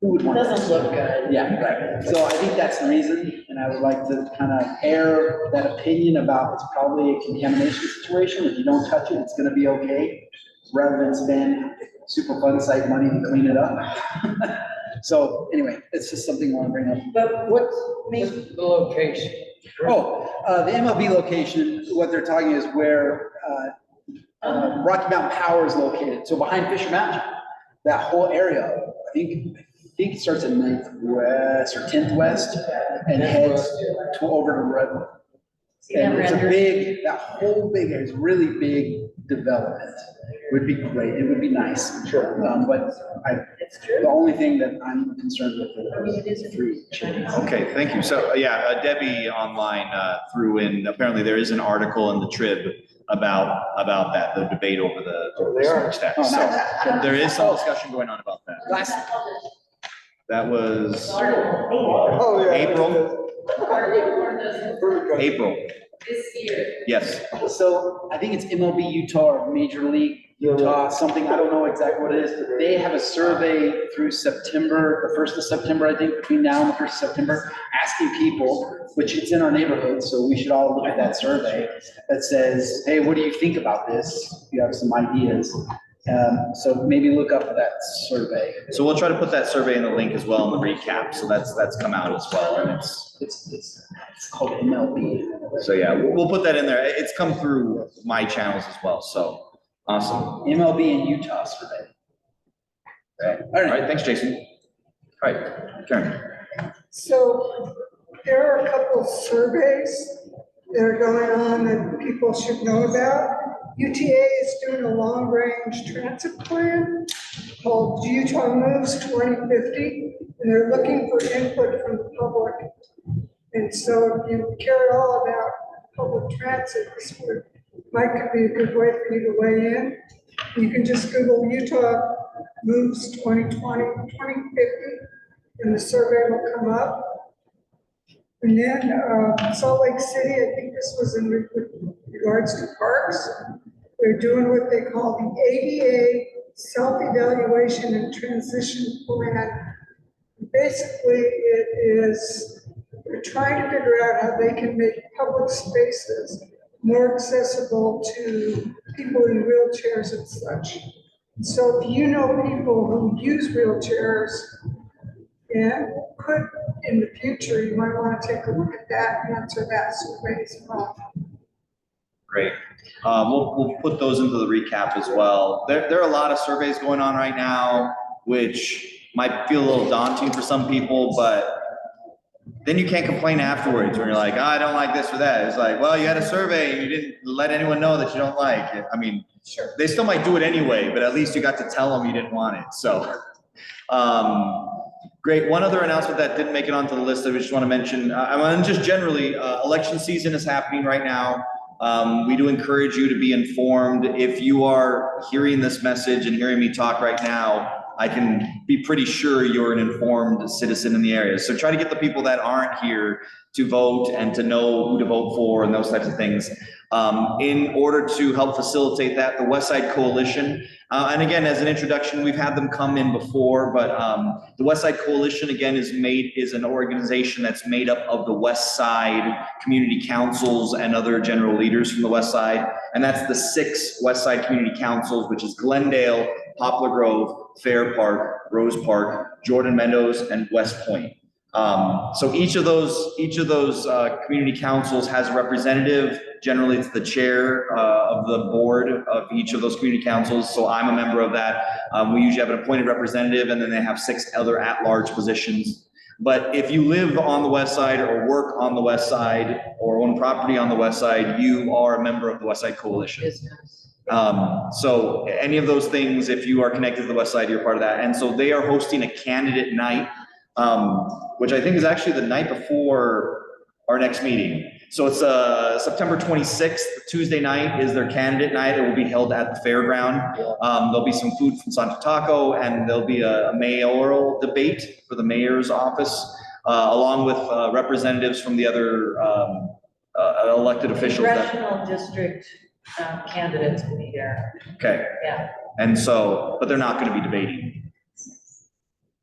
who would want? Doesn't look good. Yeah, right. So I think that's the reason, and I would like to kind of air that opinion about it's probably a contamination situation. If you don't touch it, it's gonna be okay, rather than spend super fun site money to clean it up. So anyway, it's just something I want to bring up. But what's the location? Oh, the MLB location, what they're talking is where Rocky Mountain Power is located. So behind Fisher Mountain, that whole area, I think it starts at 9th West or 10th West and heads over to Redwood. And it's a big, that whole big area is really big development. Would be great. It would be nice. Sure. But the only thing that I'm concerned with is free chickens. Okay, thank you. So, yeah, Debbie online threw in, apparently there is an article in the Trib about that, the debate over the smokestack. Oh, So nice. there is some discussion going on about that. That was April. This year. Yes. So I think it's MLB Utah or Major League Utah, something, I don't know exactly what it is, but they have a survey through September, the 1st of September, I think, between now and the 1st of September, asking people, which it's in our neighborhood, so we should all look at that survey, that says, hey, what do you think about this? You have some ideas. So maybe look up that survey. So we'll try to put that survey in the link as well in the recap. So that's come out as well. And it's called MLB. So yeah, we'll put that in there. It's come through my channels as well. So awesome. MLB in Utah survey. All right. Thanks, Jason. All right, Karen. So there are a couple of surveys that are going on that people should know about. UTA is doing a long-range transit plan called Utah Moves 2050, and they're looking for input from the public. And so if you care at all about public transit, this might be a good way for you to weigh in. You can just Google Utah Moves 2020, 2050, and the survey will come up. And then Salt Lake City, I think this was in regards to parks. They're doing what they call the ADA self-evaluation and transition plan. Basically, it is, they're trying to figure out how they can make public spaces more accessible to people in wheelchairs and such. So if you know people who use wheelchairs, and could in the future, you might want to take a look at that and answer that survey as well. Great. We'll put those into the recap as well. There are a lot of surveys going on right now, which might feel a little daunting for some people, but then you can't complain afterwards when you're like, oh, I don't like this or that. It's like, well, you had a survey and you didn't let anyone know that you don't like it. I mean, sure, they still might do it anyway, but at least you got to tell them you didn't want it. So, great. One other announcement that didn't make it onto the list that we just want to mention, just generally, election season is happening right now. We do encourage you to be informed. If you are hearing this message and hearing me talk right now, I can be pretty sure you're an informed citizen in the area. So try to get the people that aren't here to vote and to know who to vote for and those types of things. In order to help facilitate that, the West Side Coalition, and again, as an introduction, we've had them come in before, but the West Side Coalition, again, is an organization that's made up of the West Side community councils and other general leaders from the West Side. And that's the 6 West Side community councils, which is Glendale, Poplar Grove, Fair Park, Rose Park, Jordan Meadows, and West Point. So each of those community councils has a representative. Generally, it's the chair of the board of each of those community councils. So I'm a member of that. We usually have an appointed representative, and then they have 6 other at-large positions. But if you live on the West Side or work on the West Side or own property on the West Side, you are a member of the West Side Coalition. So any of those things, if you are connected to the West Side, you're part of that. And so they are hosting a candidate night, which I think is actually the night before our next meeting. So it's September 26th, Tuesday night is their candidate night. It will be held at the fairground. There'll be some food from Santo Taco, and there'll be a mayoral debate for the mayor's office, along with representatives from the other elected officials. Congressional district candidates will be there. Okay. Yeah. And so, but they're not going to be debating.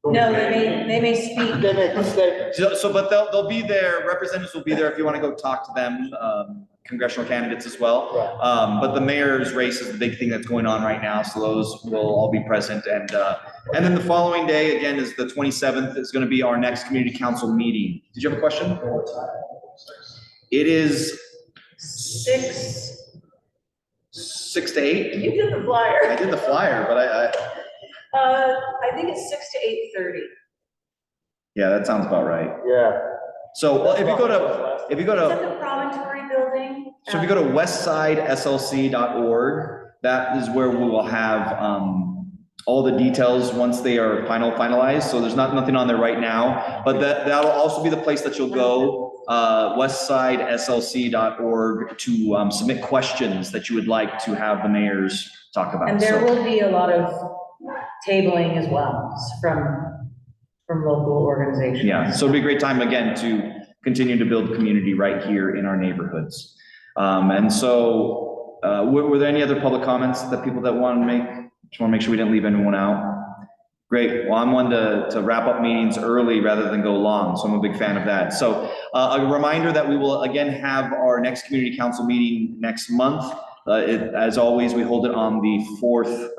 No, they may speak. They make mistakes. But they'll be there, representatives will be there if you want to go talk to them, congressional candidates as well. But the mayor's race is the big thing that's going on right now, so those will all be present. And then the following day, again, is the 27th, is going to be our next community council meeting. Did you have a question? It is 6 to 8? You did the flyer. I did the flyer, but I think it's 6 to 8:30. yeah, that sounds about right. Yeah. So well, if you go to, Is that the Promontory building? so if you go to westsideslc.org, that is where we will have all the details once they are finalized. So there's nothing on there right now, but that'll also be the place that you'll go, westsideslc.org, to submit questions that you would like to have the mayors talk about. And there will be a lot of tabling as well from local organizations. Yeah, so it'll be a great time again to continue to build community right here in our neighborhoods. And so were there any other public comments that people that want to make? Just want to make sure we didn't leave anyone out. Great. Well, I'm one to wrap up meetings early rather than go long, so I'm a big fan of that. So a reminder that we will again have our next community council meeting next month. As always, we hold it on the fourth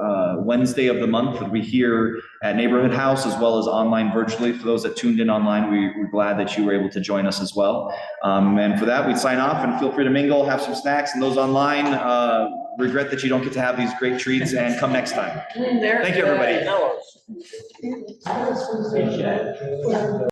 Wednesday of the month. It'll be here at Neighborhood House as well as online virtually. For those that tuned in online, we're glad that you were able to join us as well. And for that, we sign off and feel free to mingle, have some snacks, and those online, regret that you don't get to have these great treats, and come next time. Thank you, everybody.